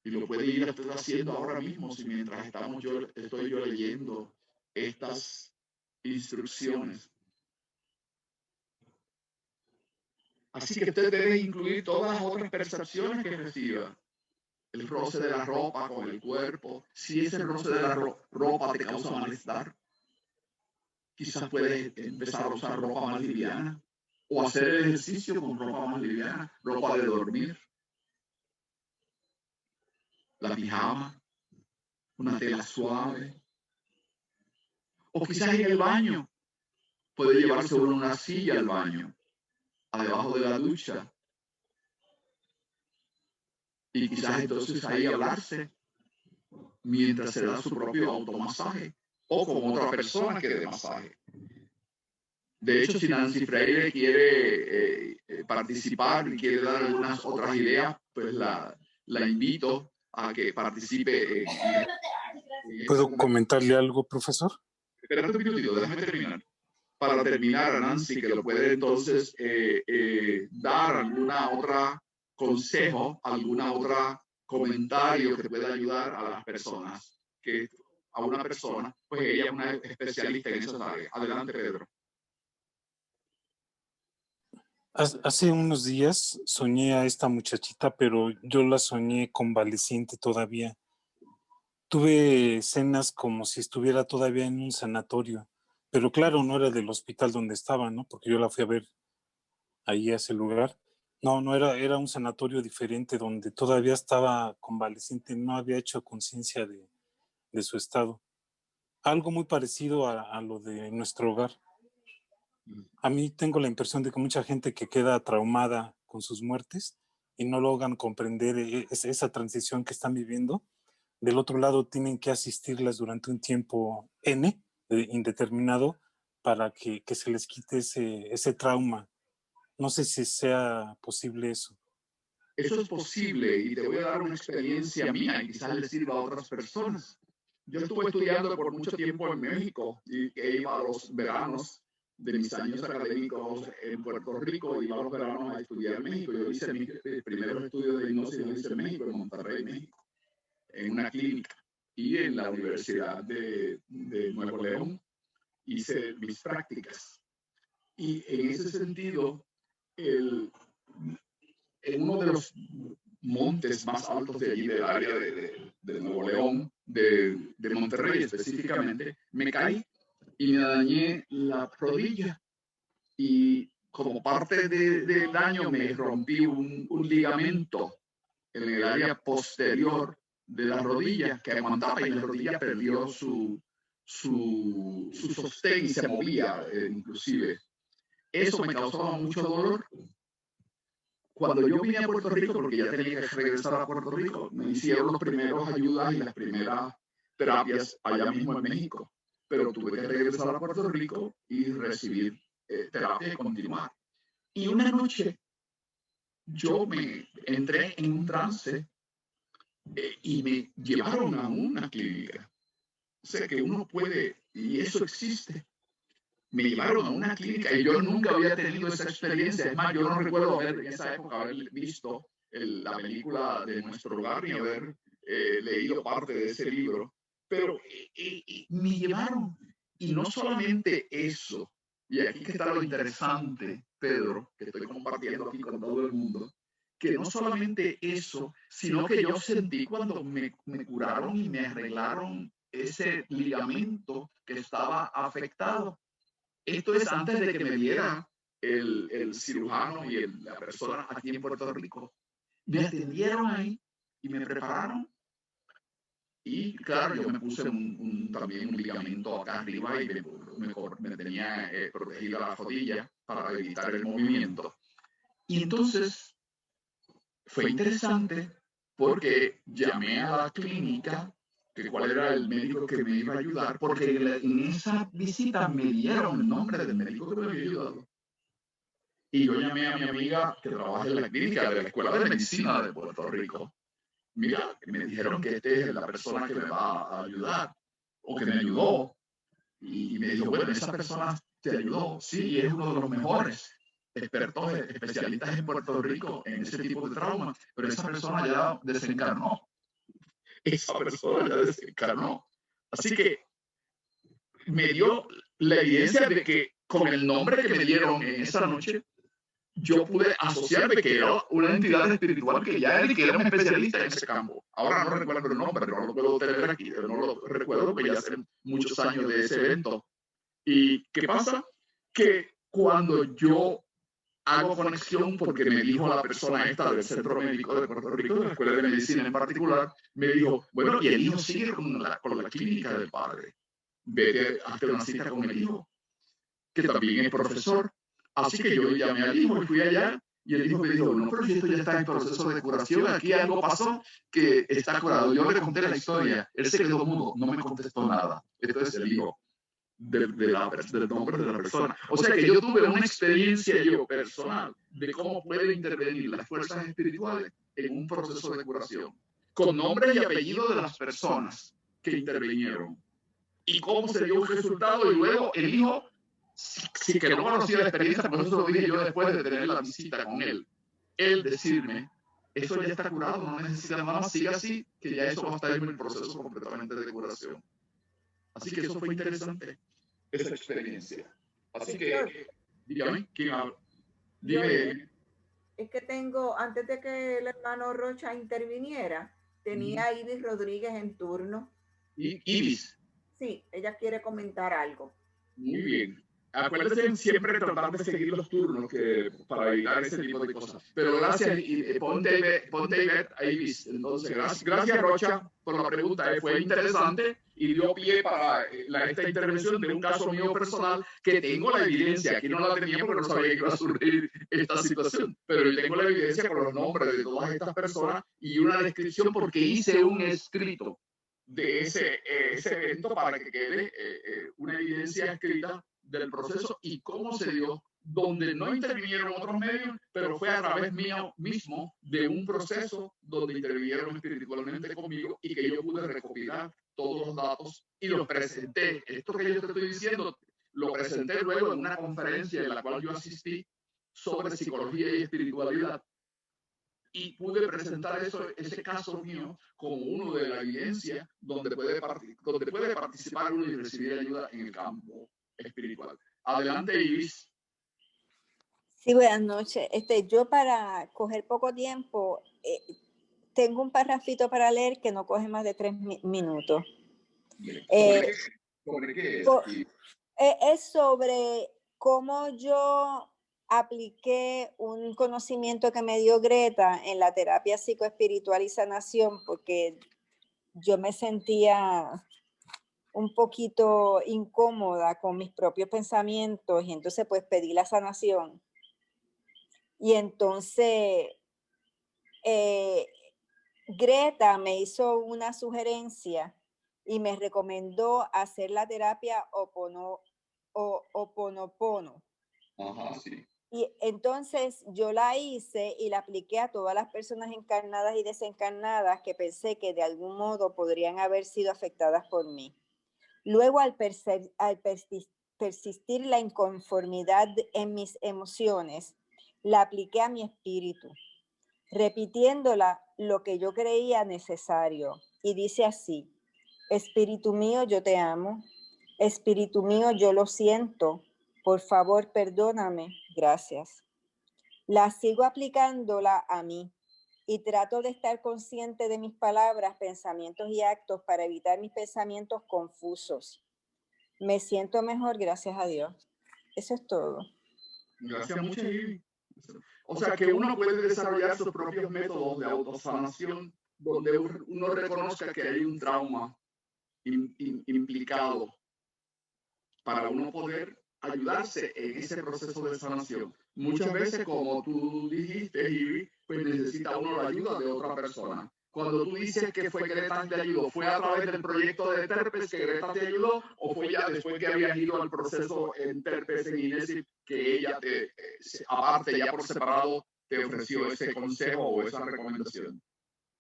Y lo puede ir haciendo ahora mismo, si mientras estoy yo leyendo estas instrucciones. Así que usted debe incluir todas las otras percepciones que reciba. El roce de la ropa con el cuerpo. Si ese roce de la ropa te causa malestar, quizás puedes empezar a usar ropa más liviana o hacer el ejercicio con ropa más liviana, ropa de dormir, la pijama, una tela suave. O quizás en el baño, puede llevarse uno una silla al baño, debajo de la ducha. Y quizás entonces ahí hablarse mientras se da su propio automasaje o con otra persona que dé masaje. De hecho, si Nancy Freire quiere participar y quiere dar algunas otras ideas, pues la invito a que participe. ¿Puedo comentarle algo, profesor? Espérate un minutito, déjame terminar. Para terminar, a Nancy, que lo puede entonces dar alguna otra consejo, alguna otra comentario que pueda ayudar a las personas, que a una persona, pues ella es una especialista en esas áreas. Adelante, Pedro. Hace unos días soñé a esta muchachita, pero yo la soñé convaleciente todavía. Tuve escenas como si estuviera todavía en un sanatorio, pero claro, no era del hospital donde estaba, ¿no? Porque yo la fui a ver ahí a ese lugar. No, era un sanatorio diferente donde todavía estaba convaleciente, no había hecho conciencia de su estado. Algo muy parecido a lo de nuestro hogar. A mí tengo la impresión de que mucha gente que queda traumada con sus muertes y no logran comprender esa transición que están viviendo, del otro lado tienen que asistirlas durante un tiempo indeterminado para que se les quite ese trauma. No sé si sea posible eso. Eso es posible y te voy a dar una experiencia mía y quizás le sirva a otras personas. Yo estuve estudiando por mucho tiempo en México y que iba a los veranos de mis años académicos en Puerto Rico, iba a los veranos a estudiar en México. Yo hice mis primeros estudios de hipnosis, los hice en México, en Monterrey, México, en una clínica. Y en la Universidad de Nuevo León hice mis prácticas. Y en ese sentido, en uno de los montes más altos de allí, del área de Nuevo León, de Monterrey específicamente, me caí y me dañé la rodilla. Y como parte del daño me rompí un ligamento en el área posterior de la rodilla que aguantaba y la rodilla perdió su sostén y se movía inclusive. Eso me causaba mucho dolor. Cuando yo vine a Puerto Rico, porque ya tenía que regresar a Puerto Rico, me hicieron los primeros ayudas y las primeras terapias allá mismo en México. Pero tuve que regresar a Puerto Rico y recibir terapia y continuar. Y una noche yo me entré en un trance y me llevaron a una clínica. Sé que uno puede, y eso existe. Me llevaron a una clínica y yo nunca había tenido esa experiencia. Es más, yo no recuerdo en esa época haber visto la película de Nuestro Hogar ni haber leído parte de ese libro. Pero me llevaron. Y no solamente eso, y aquí que está lo interesante, Pedro, que estoy compartiendo aquí con todo el mundo, que no solamente eso, sino que yo sentí cuando me curaron y me arreglaron ese ligamento que estaba afectado. Esto es antes de que me viera el cirujano y la persona aquí en Puerto Rico. Me atendieron ahí y me prepararon. Y claro, yo me puse también un ligamento acá arriba y me tenía protegida la rodilla para evitar el movimiento. Y entonces fue interesante porque llamé a la clínica, que cuál era el médico que me iba a ayudar, porque en esa visita me dieron el nombre del médico que me había ayudado. Y yo llamé a mi amiga que trabaja en la clínica de la Escuela de Medicina de Puerto Rico. Mira, me dijeron que esta es la persona que me va a ayudar, o que me ayudó. Y me dijo, bueno, esa persona te ayudó, sí, es uno de los mejores. expertos, especialistas en Puerto Rico en ese tipo de trauma, pero esa persona ya desencarnó. Esa persona ya desencarnó. Así que me dio la evidencia de que con el nombre que me dieron en esa noche, yo pude asociar de que era una entidad espiritual que ya era, que era un especialista en ese campo. Ahora no recuerdo el nombre, no lo puedo tener aquí, no lo recuerdo porque ya hace muchos años de ese evento. ¿Y qué pasa? Que cuando yo hago conexión, porque me dijo la persona esta del Centro Médico de Puerto Rico, de la Escuela de Medicina en particular, me dijo, bueno, y el hijo sigue con la clínica del padre. Vete a hacer una cita con el hijo, que también es profesor. Así que yo llamé al hijo y fui allá, y el hijo me dijo, no, pero esto ya está en proceso de curación, aquí algo pasó que está curado. Yo le conté la historia, él se quedó mudo, no me contestó nada. Esto es el hijo del nombre de la persona. O sea que yo tuve una experiencia yo personal de cómo pueden intervenir las fuerzas espirituales en un proceso de curación, con nombre y apellido de las personas que intervinieron, y cómo se dio un resultado, y luego el hijo, si que no conocía la experiencia, por eso lo dije yo después de tener la visita con él, decirme, eso ya está curado, no necesita nada más, sigue así, que ya eso va a estar en el proceso completamente de curación. Así que eso fue interesante, esa experiencia. Así que, dígame, ¿quién habla? Dime. Es que tengo, antes de que el hermano Rocha interviniera, tenía a Ibis Rodríguez en turno. Ibis. Sí, ella quiere comentar algo. Muy bien. Acuérdense siempre tratar de seguir los turnos para evitar ese tipo de cosas. Pero gracias, pon David a Ibis. Entonces, gracias Rocha por la pregunta. Fue interesante y dio pie para esta intervención de un caso mío personal que tengo la evidencia. Aquí no la tenía porque no sabía que iba a surgir esta situación. Pero yo tengo la evidencia con los nombres de todas estas personas y una descripción porque hice un escrito de ese evento para que quede una evidencia escrita del proceso y cómo se dio, donde no intervinieron otros medios, pero fue a través mío mismo de un proceso donde intervinieron espiritualmente conmigo y que yo pude recopilar todos los datos y los presenté. Esto que yo te estoy diciendo, lo presenté luego en una conferencia en la cual yo asistí sobre psicología y espiritualidad. Y pude presentar ese caso mío como uno de la evidencia donde puede participar uno y recibir ayuda en el campo espiritual. Adelante, Ibis. Sí, buenas noches. Yo, para coger poco tiempo, tengo un parrafito para leer que no coge más de 3 minutos. ¿Sobre qué es? Es sobre cómo yo apliqué un conocimiento que me dio Greta en la terapia psicoespiritual y sanación, porque yo me sentía un poquito incómoda con mis propios pensamientos y entonces pues pedí la sanación. Y entonces Greta me hizo una sugerencia y me recomendó hacer la terapia Ho'oponopono. Ajá, sí. Y entonces yo la hice y la apliqué a todas las personas encarnadas y desencarnadas que pensé que de algún modo podrían haber sido afectadas por mí. Luego, al persistir la inconformidad en mis emociones, la apliqué a mi espíritu, repitiéndola lo que yo creía necesario. Y dice así: espíritu mío, yo te amo. Espíritu mío, yo lo siento. Por favor, perdóname. Gracias. La sigo aplicándola a mí y trato de estar consciente de mis palabras, pensamientos y actos para evitar mis pensamientos confusos. Me siento mejor, gracias a Dios. Eso es todo. Gracias mucho, Ivy. O sea, que uno puede desarrollar sus propios métodos de autosanación donde uno reconozca que hay un trauma implicado para uno poder ayudarse en ese proceso de sanación. Muchas veces, como tú dijiste, Ivy, pues necesita uno la ayuda de otra persona. Cuando tú dices que fue Greta que te ayudó, ¿fue a través del proyecto de Terpes que Greta te ayudó o fue ya después que habías ido al proceso en Terpes, en INESIP, que ella aparte, ya por separado, te ofreció ese consejo o esa recomendación?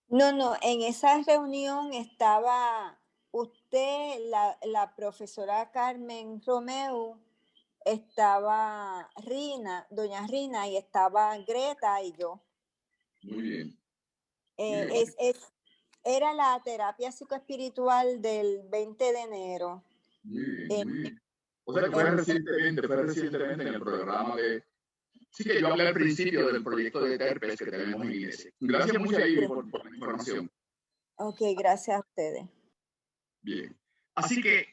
No, en esa reunión estaba usted, la profesora Carmen Romeu, estaba doña Rina, y estaba Greta y yo. Muy bien. Era la terapia psicoespiritual del 20 de enero. Muy bien, muy bien. O sea que fue recientemente en el programa de... Sí, que yo hablé al principio del proyecto de Terpes que tenemos en Iglesia. Gracias mucho ahí por la información. Ok, gracias a ustedes. Bien. Así que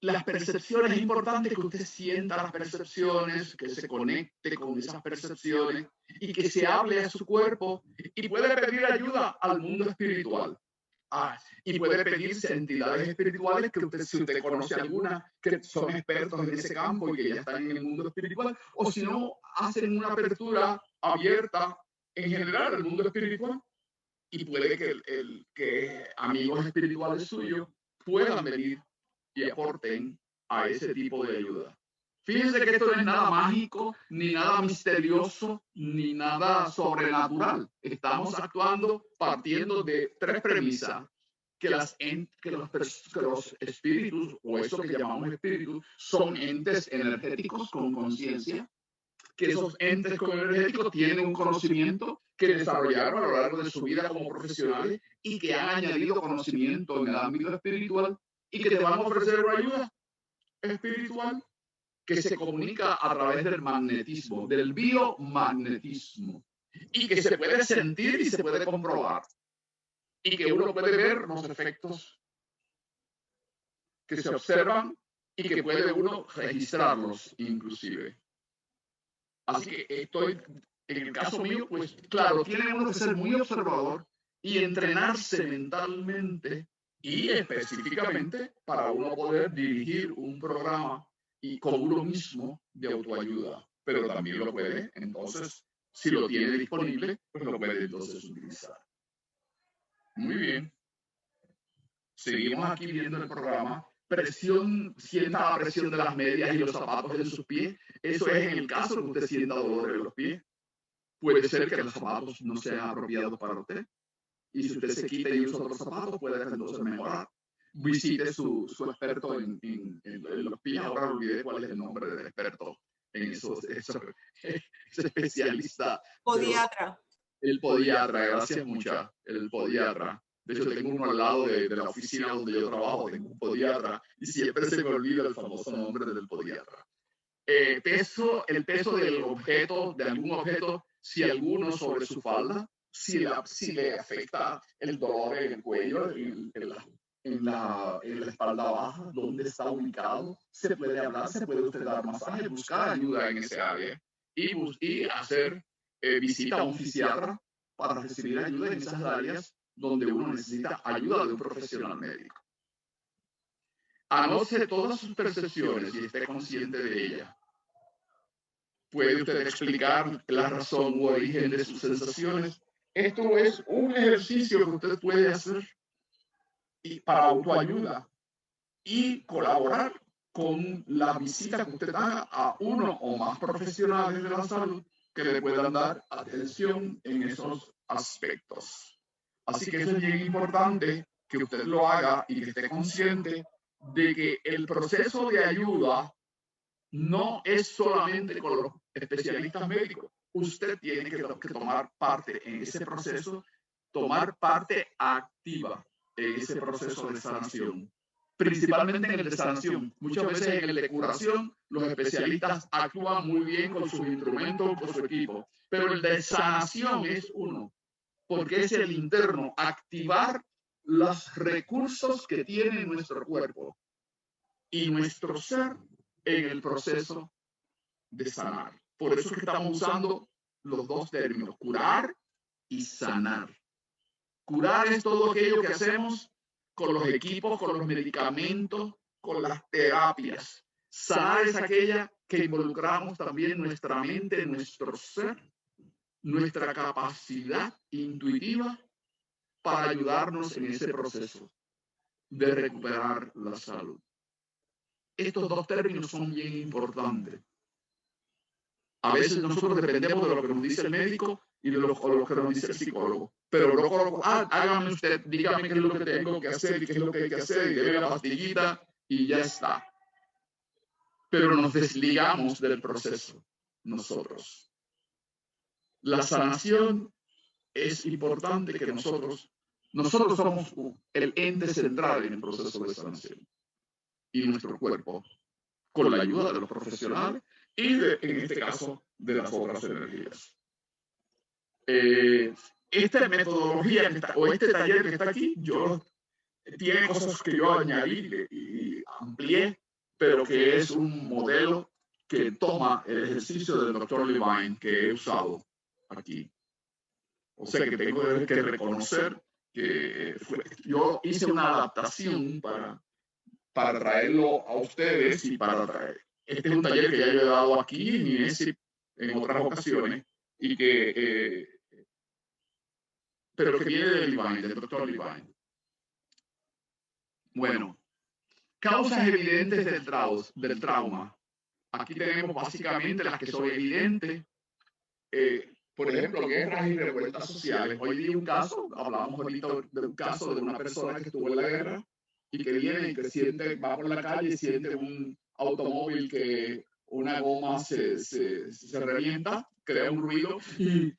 las percepciones, es importante que usted sienta las percepciones, que se conecte con esas percepciones y que se hable a su cuerpo y puede pedir ayuda al mundo espiritual. Y puede pedirse a entidades espirituales que usted, si usted conoce algunas que son expertos en ese campo y que ya están en el mundo espiritual, o si no, hacen una apertura abierta en general al mundo espiritual y puede que amigos espirituales suyos puedan venir y aporten a ese tipo de ayuda. Fíjense que esto no es nada mágico, ni nada misterioso, ni nada sobrenatural. Estamos actuando partiendo de tres premisas. Que los espíritus, o eso que llamamos espíritus, son entes energéticos con conciencia, que esos entes energéticos tienen un conocimiento que desarrollaron a lo largo de su vida como profesionales y que han añadido conocimiento en el ámbito espiritual y que te van a ofrecer una ayuda espiritual que se comunica a través del magnetismo, del biomagnetismo, y que se puede sentir y se puede comprobar, y que uno puede ver los efectos que se observan y que puede uno registrarlos inclusive. Así que en el caso mío, pues claro, tiene uno que ser muy observador y entrenarse mentalmente y específicamente para uno poder dirigir un programa y con uno mismo de autoayuda, pero también lo puede, entonces, si lo tiene disponible, pues lo puede entonces utilizar. Muy bien. Seguimos aquí viendo el programa. Sienta la presión de las medias y los zapatos en sus pies. Eso es en el caso que usted sienta dolor en los pies. Puede ser que los zapatos no sean apropiados para usted. Y si usted se quita y usa otros zapatos, puede entonces mejorar. Visite su experto en los pies. Ahora olvidé cuál es el nombre del experto en eso. Ese especialista. Podiatra. El podiatra, gracias mucha. El podiatra. De hecho, tengo uno al lado de la oficina donde yo trabajo, tengo un podiatra, y siempre se me olvida el famoso nombre del podiatra. El peso del objeto, de algún objeto, si alguno sobre su falda, si le afecta el dolor en el cuello, en la espalda baja, donde está ubicado, se puede hablar, se puede usted dar masaje, buscar ayuda en ese área y hacer visita a un fisiatra para recibir ayuda en esas áreas donde uno necesita ayuda de un profesional médico. Anote todas sus percepciones y esté consciente de ellas. ¿Puede usted explicar la razón u origen de sus sensaciones? Esto es un ejercicio que usted puede hacer para autoayuda y colaborar con la visita que usted haga a uno o más profesionales de la salud que le puedan dar atención en esos aspectos. Así que eso es bien importante que usted lo haga y que esté consciente de que el proceso de ayuda no es solamente con los especialistas médicos. Usted tiene que tomar parte en ese proceso, tomar parte activa en ese proceso de sanación. Principalmente en el de sanación. Muchas veces en el de curación, los especialistas actúan muy bien con sus instrumentos, con su equipo. Pero el de sanación es uno. Porque es el interno, activar los recursos que tiene nuestro cuerpo y nuestro ser en el proceso de sanar. Por eso es que estamos usando los dos términos, curar y sanar. Curar es todo aquello que hacemos con los equipos, con los medicamentos, con las terapias. Sanar es aquella que involucramos también nuestra mente, nuestro ser, nuestra capacidad intuitiva para ayudarnos en ese proceso de recuperar la salud. Estos dos términos son bien importantes. A veces nosotros dependemos de lo que nos dice el médico y de lo que nos dice el psicólogo. Pero luego, hágame usted, dígame qué es lo que tengo que hacer y qué es lo que hay que hacer y debe la pastillita y ya está. pero nos desligamos del proceso nosotros. La sanación es importante que nosotros somos el ente central en el proceso de sanación y nuestro cuerpo, con la ayuda de los profesionales y en este caso de las otras energías. Esta metodología o este taller que está aquí, tiene cosas que yo añadí y amplié, pero que es un modelo que toma el ejercicio del Dr. Levine que he usado aquí. O sea que tengo que reconocer que yo hice una adaptación para traerlo a ustedes y para traer. Este es un taller que ya yo he dado aquí en INESIP en otras ocasiones y pero que viene del Levine, del Dr. Levine. Bueno, causas evidentes del trauma. Aquí tenemos básicamente las que son evidentes. Por ejemplo, guerras y revueltas sociales. Hoy vi un caso, hablamos ahorita de un caso de una persona que estuvo en la guerra y que viene y que va por la calle y siente un automóvil que una goma se revienta, crea un ruido y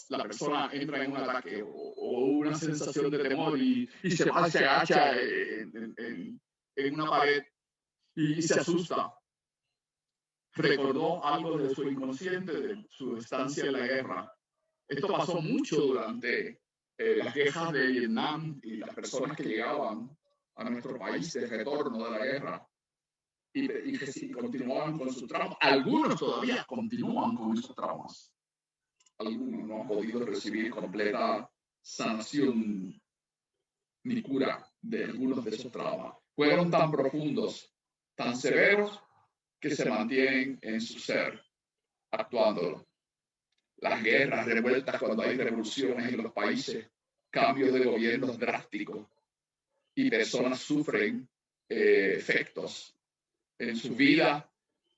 la persona entra en un ataque o una sensación de temor y se va, se agacha en una pared y se asusta. Recordó algo de su inconsciente, de su estancia en la guerra. Esto pasó mucho durante las guerras de Vietnam y las personas que llegaban a nuestro país de retorno de la guerra y que continuaban con sus traumas. Algunos todavía continúan con esos traumas. Algunos no han podido recibir completa sanación ni cura de algunos de esos traumas. Fueron tan profundos, tan severos, que se mantienen en su ser, actuándolo. Las guerras, revueltas, cuando hay revoluciones en los países, cambios de gobiernos drásticos y personas sufren efectos en su vida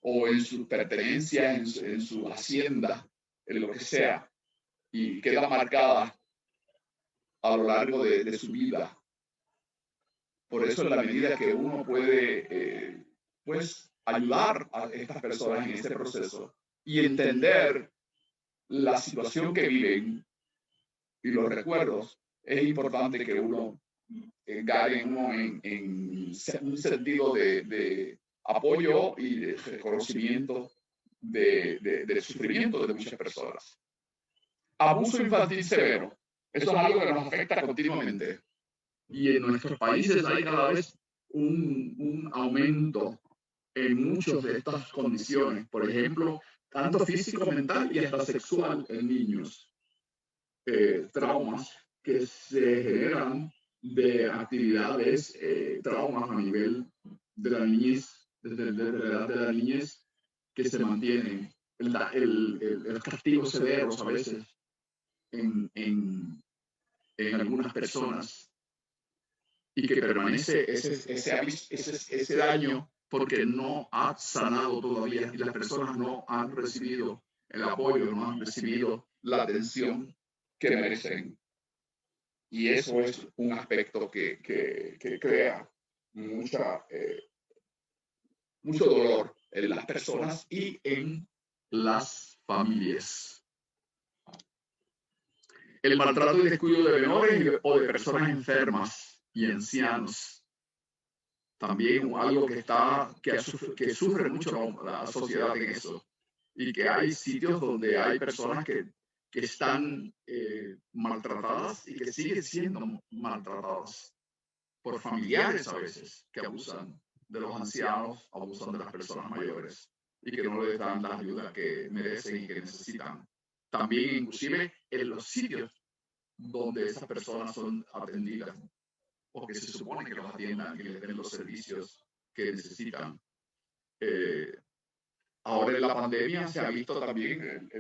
o en su pertenencia, en su hacienda, en lo que sea, y queda marcada a lo largo de su vida. Por eso, en la medida que uno puede, ayudar a estas personas en este proceso y entender la situación que viven y los recuerdos, es importante que uno gane en un sentido de apoyo y de reconocimiento del sufrimiento de muchas personas. Abuso infantil severo. Eso es algo que nos afecta continuamente. Y en nuestros países hay cada vez un aumento en muchas de estas condiciones. Por ejemplo, tanto físico, mental y hasta sexual en niños. Traumas que se generan de actividades, traumas a nivel de la niñez, desde la edad de la niñez, que se mantienen. El castigos severos a veces en algunas personas y que permanece ese daño porque no ha sanado todavía y las personas no han recibido el apoyo, no han recibido la atención que merecen. Y eso es un aspecto que crea mucho dolor en las personas y en las familias. El maltrato y descuido de menores o de personas enfermas y ancianos. También algo que sufre mucho la sociedad en eso. Y que hay sitios donde hay personas que están maltratadas y que siguen siendo maltratadas por familiares a veces que abusan de los ancianos, abusan de las personas mayores y que no les dan la ayuda que merecen y que necesitan. También inclusive en los sitios donde esas personas son atendidas, porque se supone que los atiendan, que les den los servicios que necesitan. Ahora en la pandemia se ha visto también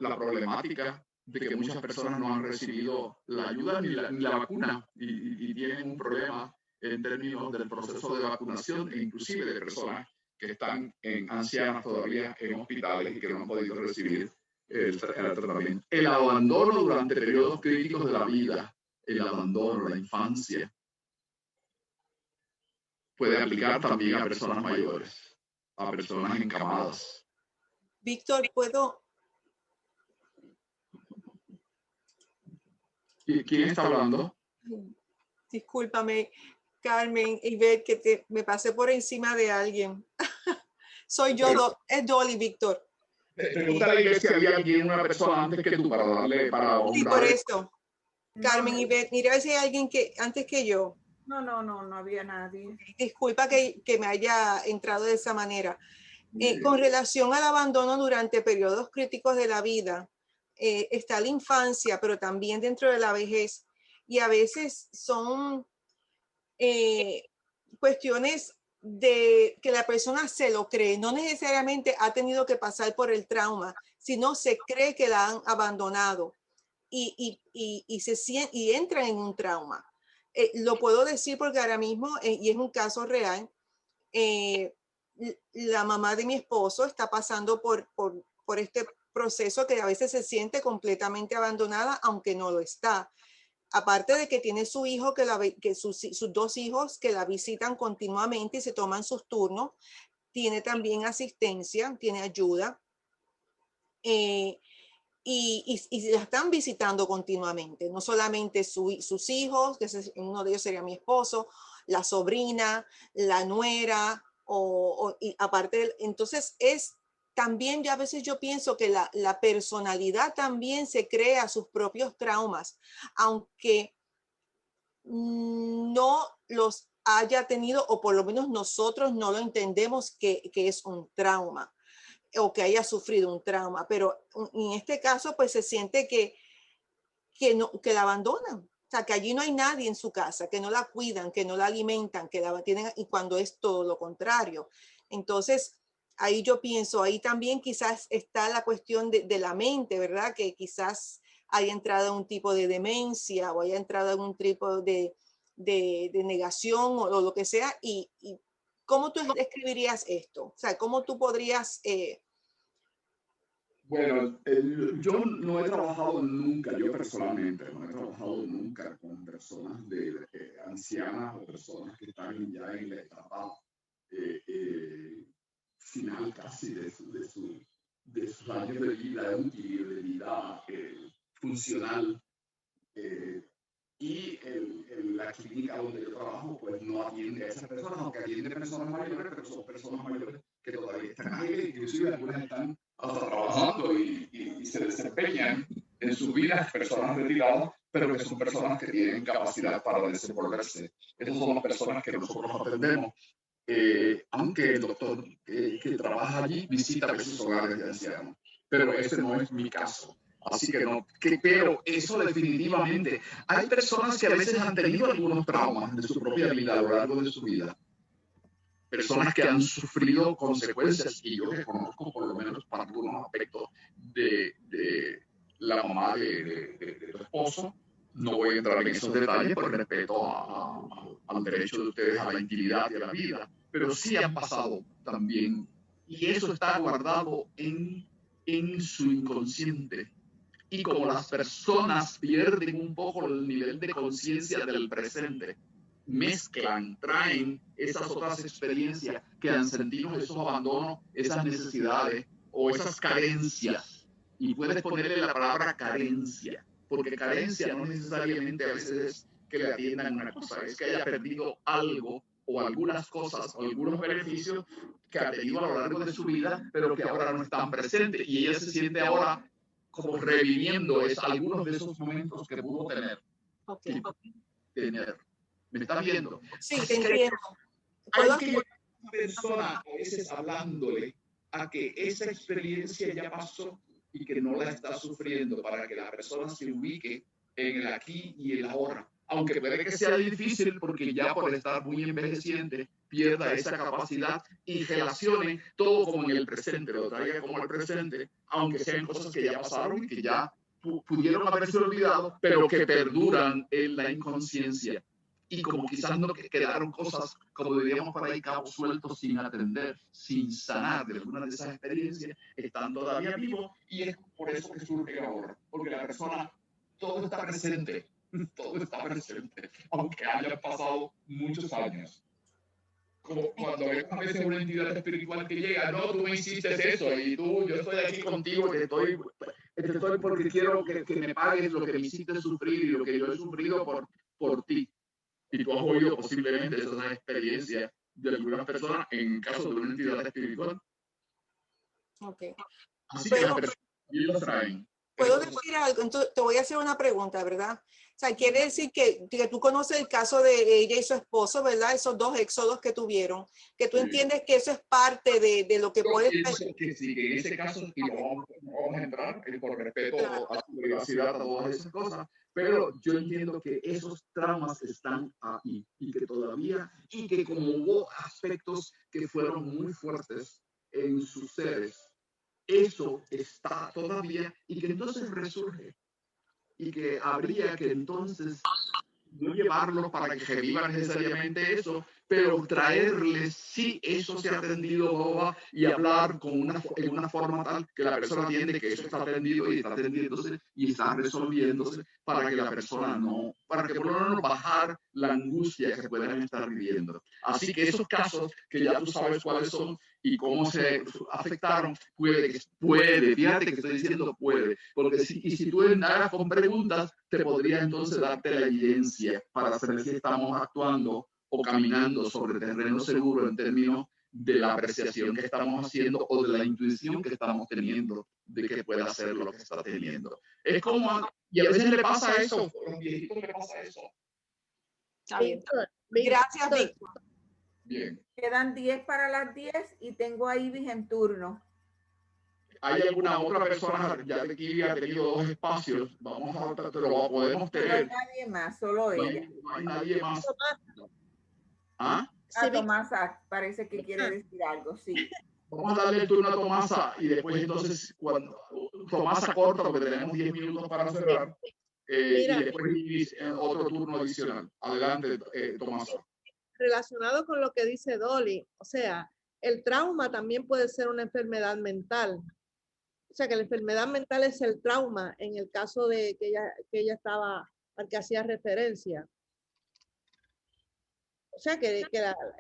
la problemática de que muchas personas no han recibido la ayuda ni la vacuna y tienen un problema en términos del proceso de vacunación e inclusive de personas que están ancianas todavía en hospitales y que no han podido recibir el tratamiento. El abandono durante periodos críticos de la vida, el abandono, la infancia, puede aplicar también a personas mayores. a personas encamadas. Víctor, ¿puedo? ¿Quién está hablando? Discúlpame, Carmen, y ver que me pasé por encima de alguien. Soy yo, es Dolly, Víctor. Pregúntale si había alguien, una persona antes que tú, para darle, para Sí, por eso. Carmen, y ver, mira a ver si hay alguien que antes que yo. No había nadie. Disculpa que me haya entrado de esa manera. Con relación al abandono durante periodos críticos de la vida, está la infancia, pero también dentro de la vejez. Y a veces son cuestiones de que la persona se lo cree. No necesariamente ha tenido que pasar por el trauma, sino se cree que la han abandonado y entran en un trauma. Lo puedo decir porque ahora mismo, y es un caso real, la mamá de mi esposo está pasando por este proceso que a veces se siente completamente abandonada, aunque no lo está. Aparte de que tiene su hijo, que sus dos hijos que la visitan continuamente y se toman sus turnos, tiene también asistencia, tiene ayuda. Y la están visitando continuamente, no solamente sus hijos, que uno de ellos sería mi esposo, la sobrina, la nuera, y aparte, entonces también a veces yo pienso que la personalidad también se crea sus propios traumas, aunque no los haya tenido, o por lo menos nosotros no lo entendemos que es un trauma o que haya sufrido un trauma, pero en este caso pues se siente que la abandonan, o sea, que allí no hay nadie en su casa, que no la cuidan, que no la alimentan, que la tienen, y cuando es todo lo contrario. Entonces, ahí yo pienso, ahí también quizás está la cuestión de la mente, ¿verdad? Que quizás haya entrado en un tipo de demencia o haya entrado en un tipo de negación o lo que sea, y ¿cómo tú escribirías esto? O sea, ¿cómo tú podrías...? Bueno, yo no he trabajado nunca, yo personalmente, no he trabajado nunca con personas ancianas o personas que están ya en la etapa final casi de sus años de vida útil, de vida funcional. Y la clínica donde yo trabajo pues no atiende a esas personas, aunque atiende a personas mayores, pero son personas mayores que todavía están ahí, inclusive algunas están hasta trabajando y se desempeñan en sus vidas, personas retiradas, pero que son personas que tienen capacidad para desenvolverse. Esas son las personas que nosotros atendemos, aunque el doctor que trabaja allí visita a veces hogares de ancianos, pero ese no es mi caso. Así que no, pero eso definitivamente, hay personas que a veces han tenido algunos traumas de su propia vida a lo largo de su vida. Personas que han sufrido consecuencias, y yo reconozco por lo menos para algunos aspectos de la mamá de tu esposo. No voy a entrar en esos detalles por respeto al derecho de ustedes a la intimidad y a la vida, pero sí han pasado también, y eso está guardado en su inconsciente. Y como las personas pierden un poco el nivel de conciencia del presente, mezclan, traen esas otras experiencias que han sentido, esos abandonos, esas necesidades o esas carencias. Y puedes ponerle la palabra carencia, porque carencia no necesariamente a veces es que le atiendan una cosa, es que haya perdido algo o algunas cosas o algunos beneficios que ha tenido a lo largo de su vida, pero que ahora no están presentes. Y ella se siente ahora como reviviendo algunos de esos momentos que pudo tener. Okay. ¿Me estás viendo? Sí, te entiendo. Hay que llevar a una persona a veces hablándole a que esa experiencia ya pasó y que no la está sufriendo, para que la persona se ubique en el aquí y el ahora. Aunque puede que sea difícil, porque ya por estar muy envejeciente pierda esa capacidad y relacione todo como en el presente, lo traiga como el presente, aunque sean cosas que ya pasaron y que ya pudieron haberse olvidado, pero que perduran en la inconsciencia. Y como quizás no quedaron cosas, como diríamos por ahí, cabos sueltos sin atender, sin sanar de alguna de esas experiencias, están todavía vivos, y es por eso que surge ahora, porque la persona, todo está presente, aunque hayan pasado muchos años. como cuando vemos a veces una entidad espiritual que llega, no, tú me hiciste eso, y tú, yo estoy aquí contigo, te estoy porque quiero que me pagues lo que me hiciste sufrir y lo que yo he sufrido por ti. Y tú has oído posiblemente esas experiencias de algunas personas en caso de una entidad espiritual. Okay. Así que las personas también lo traen. ¿Puedo decir algo? Entonces, te voy a hacer una pregunta, ¿verdad? O sea, quiere decir que tú conoces el caso de ella y su esposo, ¿verdad? Esos 2 éxodos que tuvieron, que tú entiendes que eso es parte de lo que puede... Que sí, que en ese caso, y no vamos a entrar por respeto a su privacidad, a todas esas cosas, pero yo entiendo que esos traumas están ahí y que todavía, y que como hubo aspectos que fueron muy fuertes en sus seres, eso está todavía y que entonces resurge y que habría que entonces no llevarlos para que revivan necesariamente eso, pero traerles si eso se ha atendido, Boba, y hablar en una forma tal que la persona entiende que eso está atendido y está atendiéndose y está resolviéndose para que la persona no, para que por lo menos bajar la angustia que puedan estar viviendo. Así que esos casos que ya tú sabes cuáles son y cómo se afectaron, fíjate que estoy diciendo puede, porque si tú indagas con preguntas, te podría entonces darte la evidencia para saber si estamos actuando o caminando sobre terreno seguro en términos de la apreciación que estamos haciendo o de la intuición que estamos teniendo de que pueda hacer lo que está teniendo. Es como, y a veces le pasa eso, a los viejitos le pasa eso. Está bien. Gracias, Víctor. Bien. Quedan 10 para las 10 y tengo a Ibis en turno. ¿Hay alguna otra persona? Ya de aquí ha tenido 2 espacios. Vamos a podemos tener. No hay nadie más, solo ella. No hay nadie más. ¿Ah? Tomasa parece que quiere decir algo, sí. Vamos a darle el turno a Tomasa y después entonces cuando Tomasa corta porque tenemos 10 minutos para cerrar y después otro turno adicional. Adelante, Tomasa. Relacionado con lo que dice Dolly, o sea, el trauma también puede ser una enfermedad mental. O sea, que la enfermedad mental es el trauma en el caso de que ella estaba, al que hacía referencia. O sea, que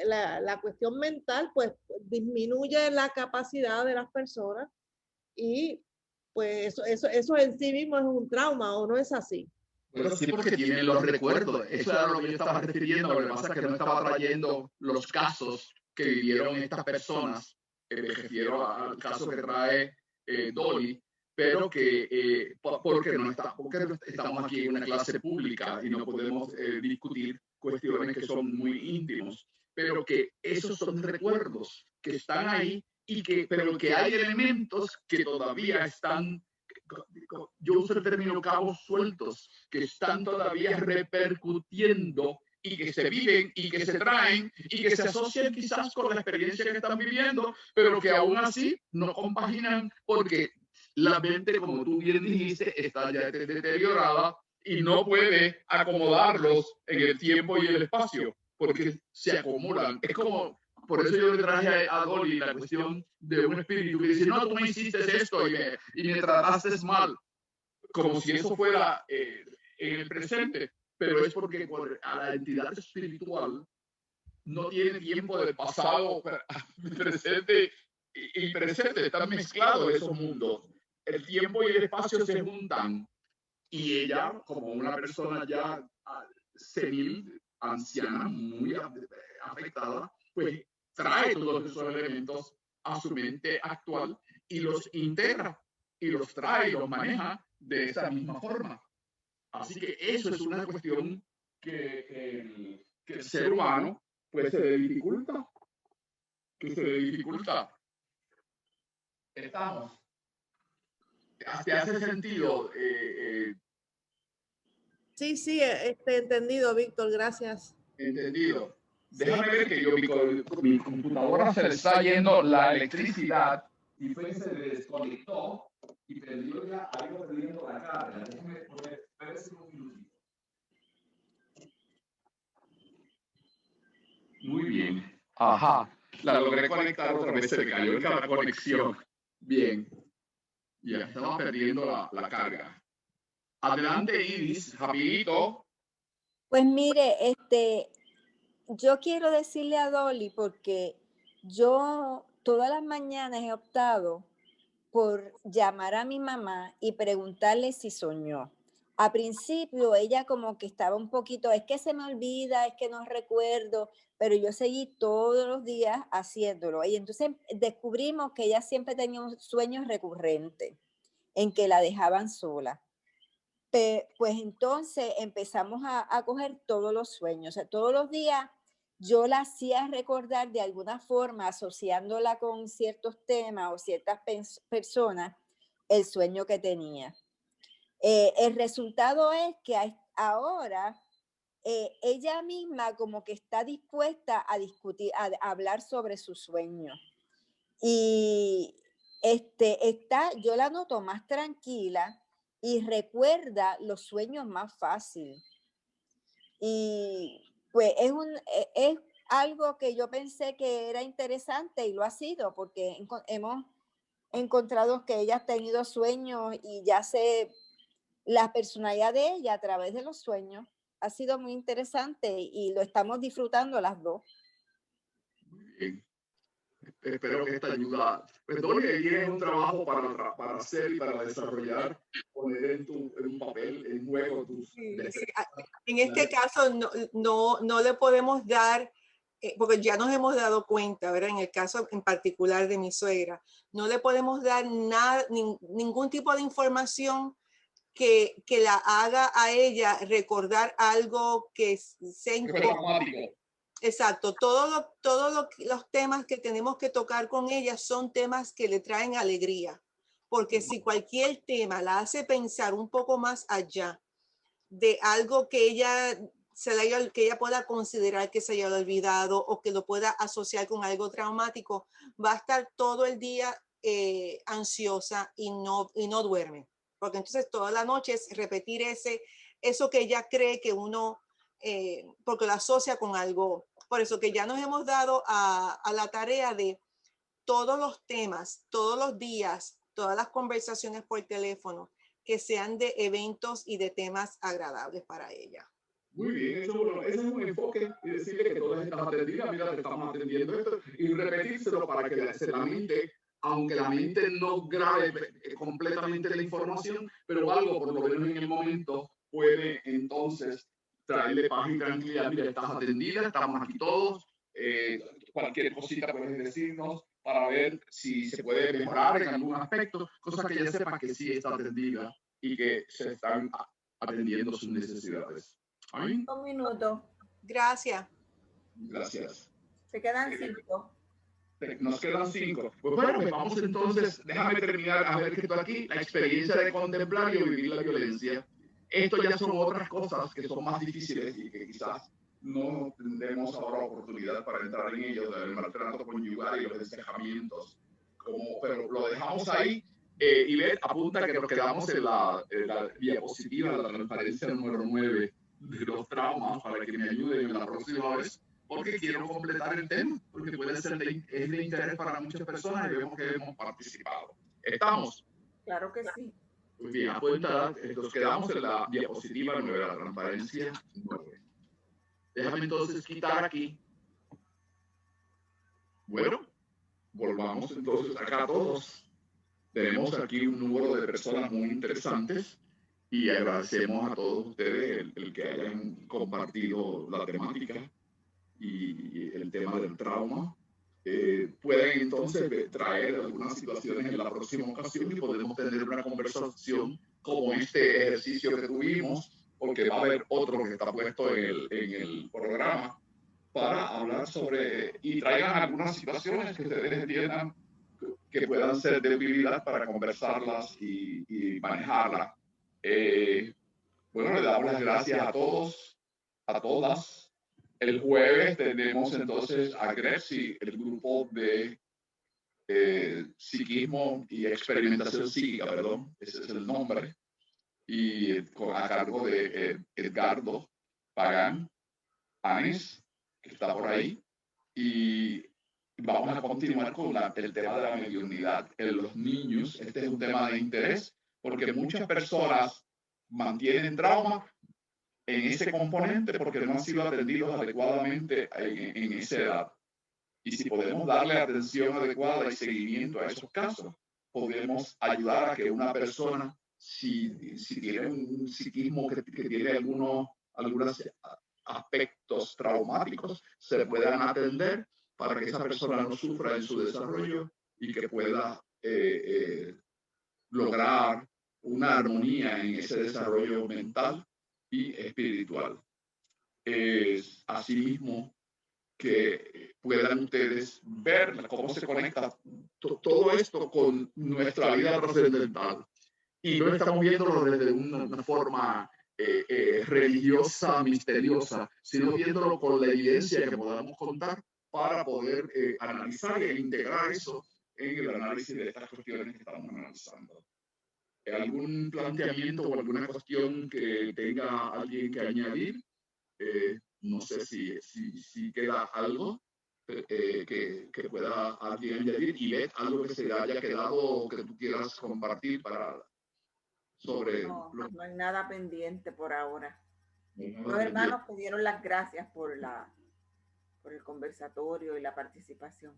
la cuestión mental, pues, disminuye la capacidad de las personas y, pues, eso en sí mismo es un trauma, ¿o no es así? Bueno, sí, porque tienen los recuerdos. Eso era lo que yo estaba refiriendo. Lo que pasa es que no estaba trayendo los casos que vivieron estas personas. Me refiero al caso que trae Dolly, pero que porque estamos aquí en una clase pública y no podemos discutir cuestiones que son muy íntimos, pero que esos son recuerdos que están ahí pero que hay elementos que todavía están, yo uso el término cabos sueltos, que están todavía repercutiendo y que se viven y que se traen y que se asocian quizás con la experiencia que están viviendo, pero que aún así no compaginan porque la mente, como tú bien dijiste, está ya deteriorada y no puede acomodarlos en el tiempo y el espacio porque se acumulan. Es como, por eso yo le traje a Dolly la cuestión de un espíritu que dice, no, tú me hiciste esto y me trataste mal, como si eso fuera en el presente, pero es porque a la entidad espiritual no tiene tiempo del pasado, presente y presente, están mezclados esos mundos. El tiempo y el espacio se juntan y ella, como una persona ya senil, anciana, muy afectada, pues trae todos esos elementos a su mente actual y los integra y los trae y los maneja de esa misma forma. Así que eso es una cuestión que el ser humano pues se le dificulta. Estamos. ¿Te hace sentido? Sí, entendido, Víctor, gracias. Entendido. Déjame ver que mi computadora se le está yendo la electricidad y fue que se le desconectó y perdió ya algo perdiendo la carga. Déjame poner un minutito. Muy bien. Ajá. La logré conectar otra vez. Se me cayó la conexión. Bien. Ya estaba perdiendo la carga. Adelante, Iris, rapidito. Pues mire, yo quiero decirle a Dolly, porque yo todas las mañanas he optado por llamar a mi mamá y preguntarle si soñó. A principio ella como que estaba un poquito, es que se me olvida, es que no recuerdo, pero yo seguí todos los días haciéndolo. Y entonces descubrimos que ella siempre tenía un sueño recurrente en que la dejaban sola. Pues entonces empezamos a coger todos los sueños. O sea, todos los días yo la hacía recordar de alguna forma, asociándola con ciertos temas o ciertas personas, el sueño que tenía. El resultado es que ahora ella misma como que está dispuesta a discutir, a hablar sobre su sueño. Y yo la noto más tranquila y recuerda los sueños más fácil. Y pues es algo que yo pensé que era interesante y lo ha sido, porque hemos encontrado que ella ha tenido sueños y ya sé la personalidad de ella a través de los sueños. Ha sido muy interesante y lo estamos disfrutando las dos. Muy bien. Espero que esta ayuda. Pues Dolly, ahí tienes un trabajo para hacer y para desarrollar, poner en un papel, en juego tus... Sí. En este caso no le podemos dar, porque ya nos hemos dado cuenta, ¿verdad? En el caso en particular de mi suegra, no le podemos dar nada, ningún tipo de información que la haga a ella recordar algo que sea traumático. Exacto, los temas que tenemos que tocar con ella son temas que le traen alegría, porque si cualquier tema la hace pensar un poco más allá de algo que ella pueda considerar que se haya olvidado o que lo pueda asociar con algo traumático, va a estar todo el día ansiosa y no duerme, porque entonces toda la noche es repetir eso que ella cree que uno, porque lo asocia con algo. Por eso que ya nos hemos dado a la tarea de todos los temas, todos los días, todas las conversaciones por teléfono, que sean de eventos y de temas agradables para ella. Muy bien, eso es un enfoque y decirle que todas están atendidas, mira, te estamos atendiendo esto, y repetírselo para que la mente, aunque la mente no grabe completamente la información, pero algo, por lo menos en el momento, puede entonces traerle paz y tranquilidad. Mira, estás atendida, estamos aquí todos, cualquier cosita puedes decirnos para ver si se puede mejorar en algún aspecto, cosas que ella sepa que sí está atendida y que se están atendiendo sus necesidades. ¿Amén? 5 minutos. Gracias. Gracias. Se quedan 5. Nos quedan 5. Pues bueno, pues vamos entonces, déjame terminar a ver que esto aquí, la experiencia de contemplar y vivir la violencia. Esto ya son otras cosas que son más difíciles y que quizás no tendremos ahora oportunidad para entrar en ellos, del maltrato conyugal y los descejamientos. Pero lo dejamos ahí. Ivette apunta que nos quedamos en la diapositiva de la transparencia número 9 de los traumas para que me ayuden en la próxima vez, porque quiero completar el tema, porque puede ser es de interés para muchas personas y vemos que hemos participado. ¿Estamos? Claro que sí. Muy bien, apunta, nos quedamos en la diapositiva 9 de la transparencia 9. Déjame entonces quitar aquí. Bueno, volvamos entonces acá todos. Tenemos aquí un número de personas muy interesantes y agradecemos a todos ustedes el que hayan compartido la temática y el tema del trauma. Pueden entonces traer algunas situaciones en la próxima ocasión y podemos tener una conversación como este ejercicio que tuvimos, porque va a haber otro que está puesto en el programa para hablar sobre, y traigan algunas situaciones que ustedes entiendan que puedan ser de utilidad para conversarlas y manejarlas. Bueno, le damos las gracias a todos, a todas. El jueves tenemos entonces a Grepsi, el grupo de psiquismo y experimentación psíquica, perdón, ese es el nombre, y a cargo de Edgardo Pagán Anis, que está por ahí, y vamos a continuar con el tema de la mediunidad en los niños. Este es un tema de interés porque muchas personas mantienen trauma en ese componente porque no han sido atendidos adecuadamente en esa edad. Y si podemos darle atención adecuada y seguimiento a esos casos, podemos ayudar a que una persona, si tiene un psiquismo que tiene algunos aspectos traumáticos, se puedan atender para que esa persona no sufra en su desarrollo y que pueda lograr una armonía en ese desarrollo mental y espiritual. Asimismo, que puedan ustedes ver cómo se conecta todo esto con nuestra vida trascendental. Y no estamos viéndolo desde una forma religiosa, misteriosa, sino viéndolo con la evidencia que podamos contar para poder analizar e integrar eso en el análisis de estas cuestiones que estamos analizando. ¿Algún planteamiento o alguna cuestión que tenga alguien que añadir? No sé si queda algo que pueda alguien añadir, y ver algo que se haya quedado o que tú quieras compartir sobre... No hay nada pendiente por ahora. Los hermanos te dieron las gracias por el conversatorio y la participación.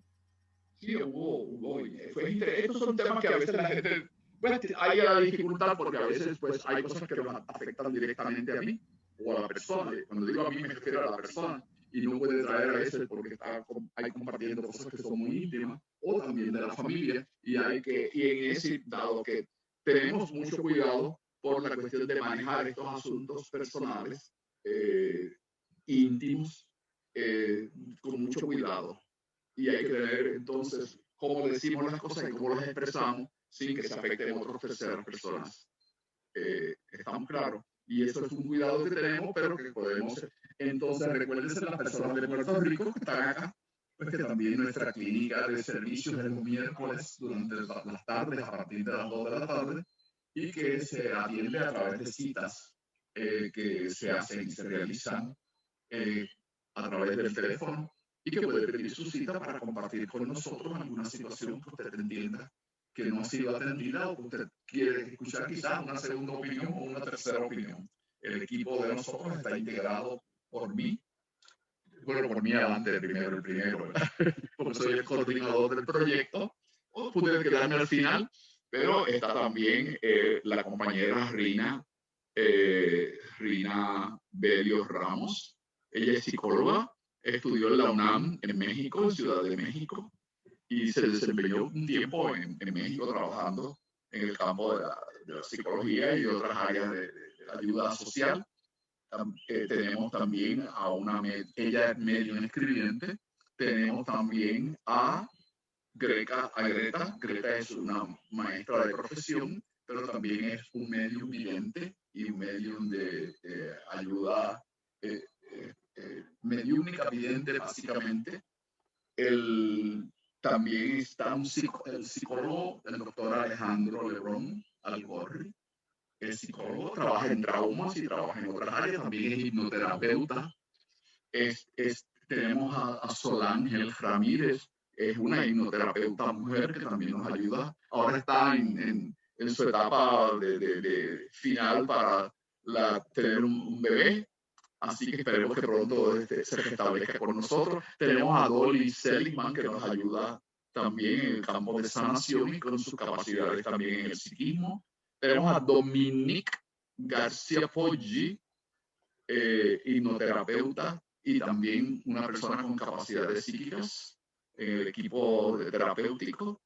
Sí, estos son temas que a veces la gente, pues, hay la dificultad porque a veces pues hay cosas que nos afectan directamente a mí o a la persona. Cuando digo a mí me refiero a la persona, y no puede traer a veces porque está ahí compartiendo cosas que son muy íntimas, o también de la familia, y en ese, dado que tenemos mucho cuidado por la cuestión de manejar estos asuntos personales, íntimos, con mucho cuidado. Y hay que ver entonces cómo decimos las cosas y cómo las expresamos sin que se afecten otras terceras personas. ¿Estamos claros? Y eso es un cuidado que tenemos, pero que podemos. Entonces, recuérdense las personas de Puerto Rico que están acá, pues que también nuestra clínica de servicios es los miércoles durante las tardes, a partir de las 2 de la tarde, y que se atiende a través de citas que se hacen y se realizan a través del teléfono, y que puede pedir su cita para compartir con nosotros alguna situación que usted entienda que no ha sido atendida o que usted quiere escuchar quizás una segunda opinión o una tercera opinión. El equipo de nosotros está integrado por mí. Bueno, por mí adelante el primero, ¿verdad? Porque soy el coordinador del proyecto. O pude quedarme al final, pero está también la compañera Rina Belio Ramos. Ella es psicóloga, estudió en la UNAM en México, en Ciudad de México, y se desempeñó un tiempo en México trabajando en el campo de la psicología y otras áreas de la ayuda social. Tenemos también ella es medio escribiente. Tenemos también a Greta. Greta es una maestra de profesión, pero también es un medium vidente y un medium de ayuda mediúnica vidente, básicamente. También está el psicólogo, el doctor Alejandro Lebrón Algorri. El psicólogo trabaja en traumas y trabaja en otras áreas, también es hipnoterapeuta. Tenemos a Solángel Ramírez, es una hipnoterapeuta mujer que también nos ayuda. Ahora está en su etapa de final para tener un bebé, así que esperemos que pronto se restablezca con nosotros. Tenemos a Dolly Seligman, que nos ayuda también en el campo de sanación y con sus capacidades también en el psiquismo. Tenemos a Dominique García Poggi, hipnoterapeuta y también una persona con capacidades psíquicas en el equipo terapéutico.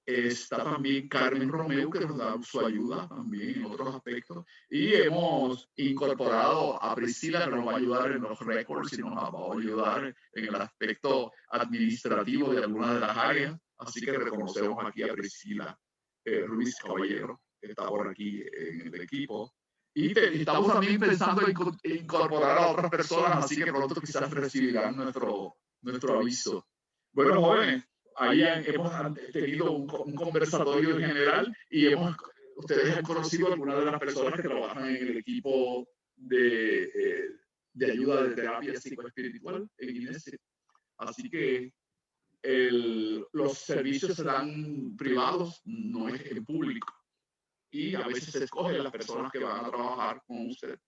Está también Carmen Romeu, que nos da su ayuda también en otros aspectos. Y hemos incorporado a Priscila, que nos va a ayudar en los récords y nos va a ayudar en el aspecto administrativo de algunas de las áreas. Así que reconocemos aquí a Priscila Ruiz Caballero, que está por aquí en el equipo. Y estamos también pensando en incorporar a otras personas, así que pronto quizás recibirán nuestro aviso. Bueno, jóvenes, ahí hemos tenido un conversatorio en general y ustedes han conocido a algunas de las personas que trabajan en el equipo de ayuda de terapia psicoespiritual en INESE. Así que los servicios serán privados, no es en público. Y a veces se escogen las personas que van a trabajar con usted.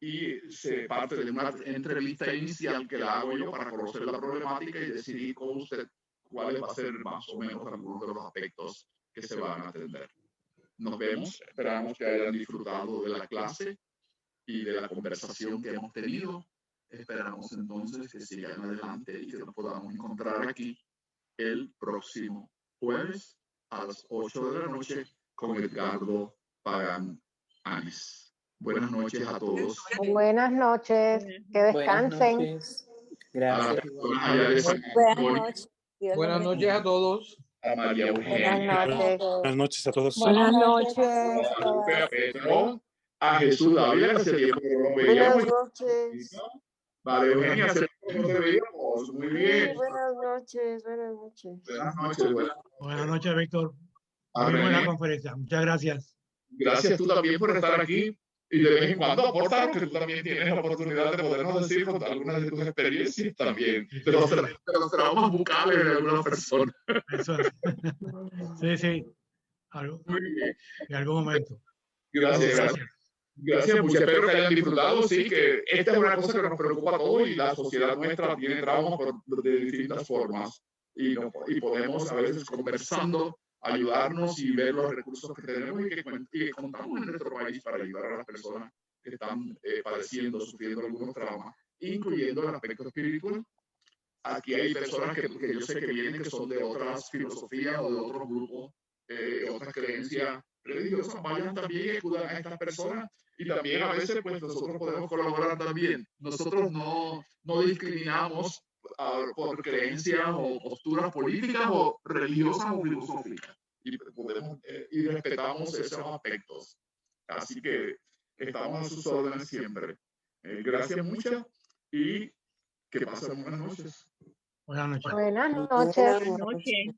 y se parte de una entrevista inicial que la hago yo para conocer la problemática y decidir con usted cuáles va a ser más o menos algunos de los aspectos que se van a atender. Nos vemos, esperamos que hayan disfrutado de la clase y de la conversación que hemos tenido. Esperamos entonces que sigan adelante y que nos podamos encontrar aquí el próximo jueves a las 8 de la noche con Edgardo Pagán Anis. Buenas noches a todos. Buenas noches, que descansen. Gracias. Buenas noches. Dios los Buenas noches bendiga. a todos. A María Eugenia. Buenas noches. Buenas noches a todos. Buenas noches. A Pedro, a Jesús David, hace tiempo que no lo veíamos. noches. Vale, Eugenia, hace tiempo que no te veíamos. Muy bien. Buenas noches. Buenas noches. Buenas noches. Buenas noches, Víctor. Muy Amén. buena conferencia. Muchas gracias. Gracias tú también por estar aquí y de vez en cuando aportar, que tú también tienes la oportunidad de podernos decir algunas de tus experiencias también, de los traumas bucales de algunas personas. Eso es. Sí, sí. Muy bien. En algún momento. Gracias. Gracias, mucho. Espero que hayan disfrutado. Sí, que esta es una cosa que nos preocupa a todos y la sociedad nuestra tiene traumas de distintas formas y podemos a veces conversando ayudarnos y ver los recursos que tenemos y que contamos en nuestro país para ayudar a las personas que están padeciendo, sufriendo algunos traumas, incluyendo el aspecto espiritual. Aquí hay personas que yo sé que vienen que son de otras filosofías o de otros grupos, otras creencias religiosas, vayan también y acudan a estas personas y también a veces pues nosotros podemos colaborar también. Nosotros no discriminamos por creencias o posturas políticas o religiosas o filosóficas y respetamos esos aspectos. Así que estamos a sus órdenes siempre. Gracias muchas y que pasen buenas noches. Buenas noches. Buenas noches. Buenas noches.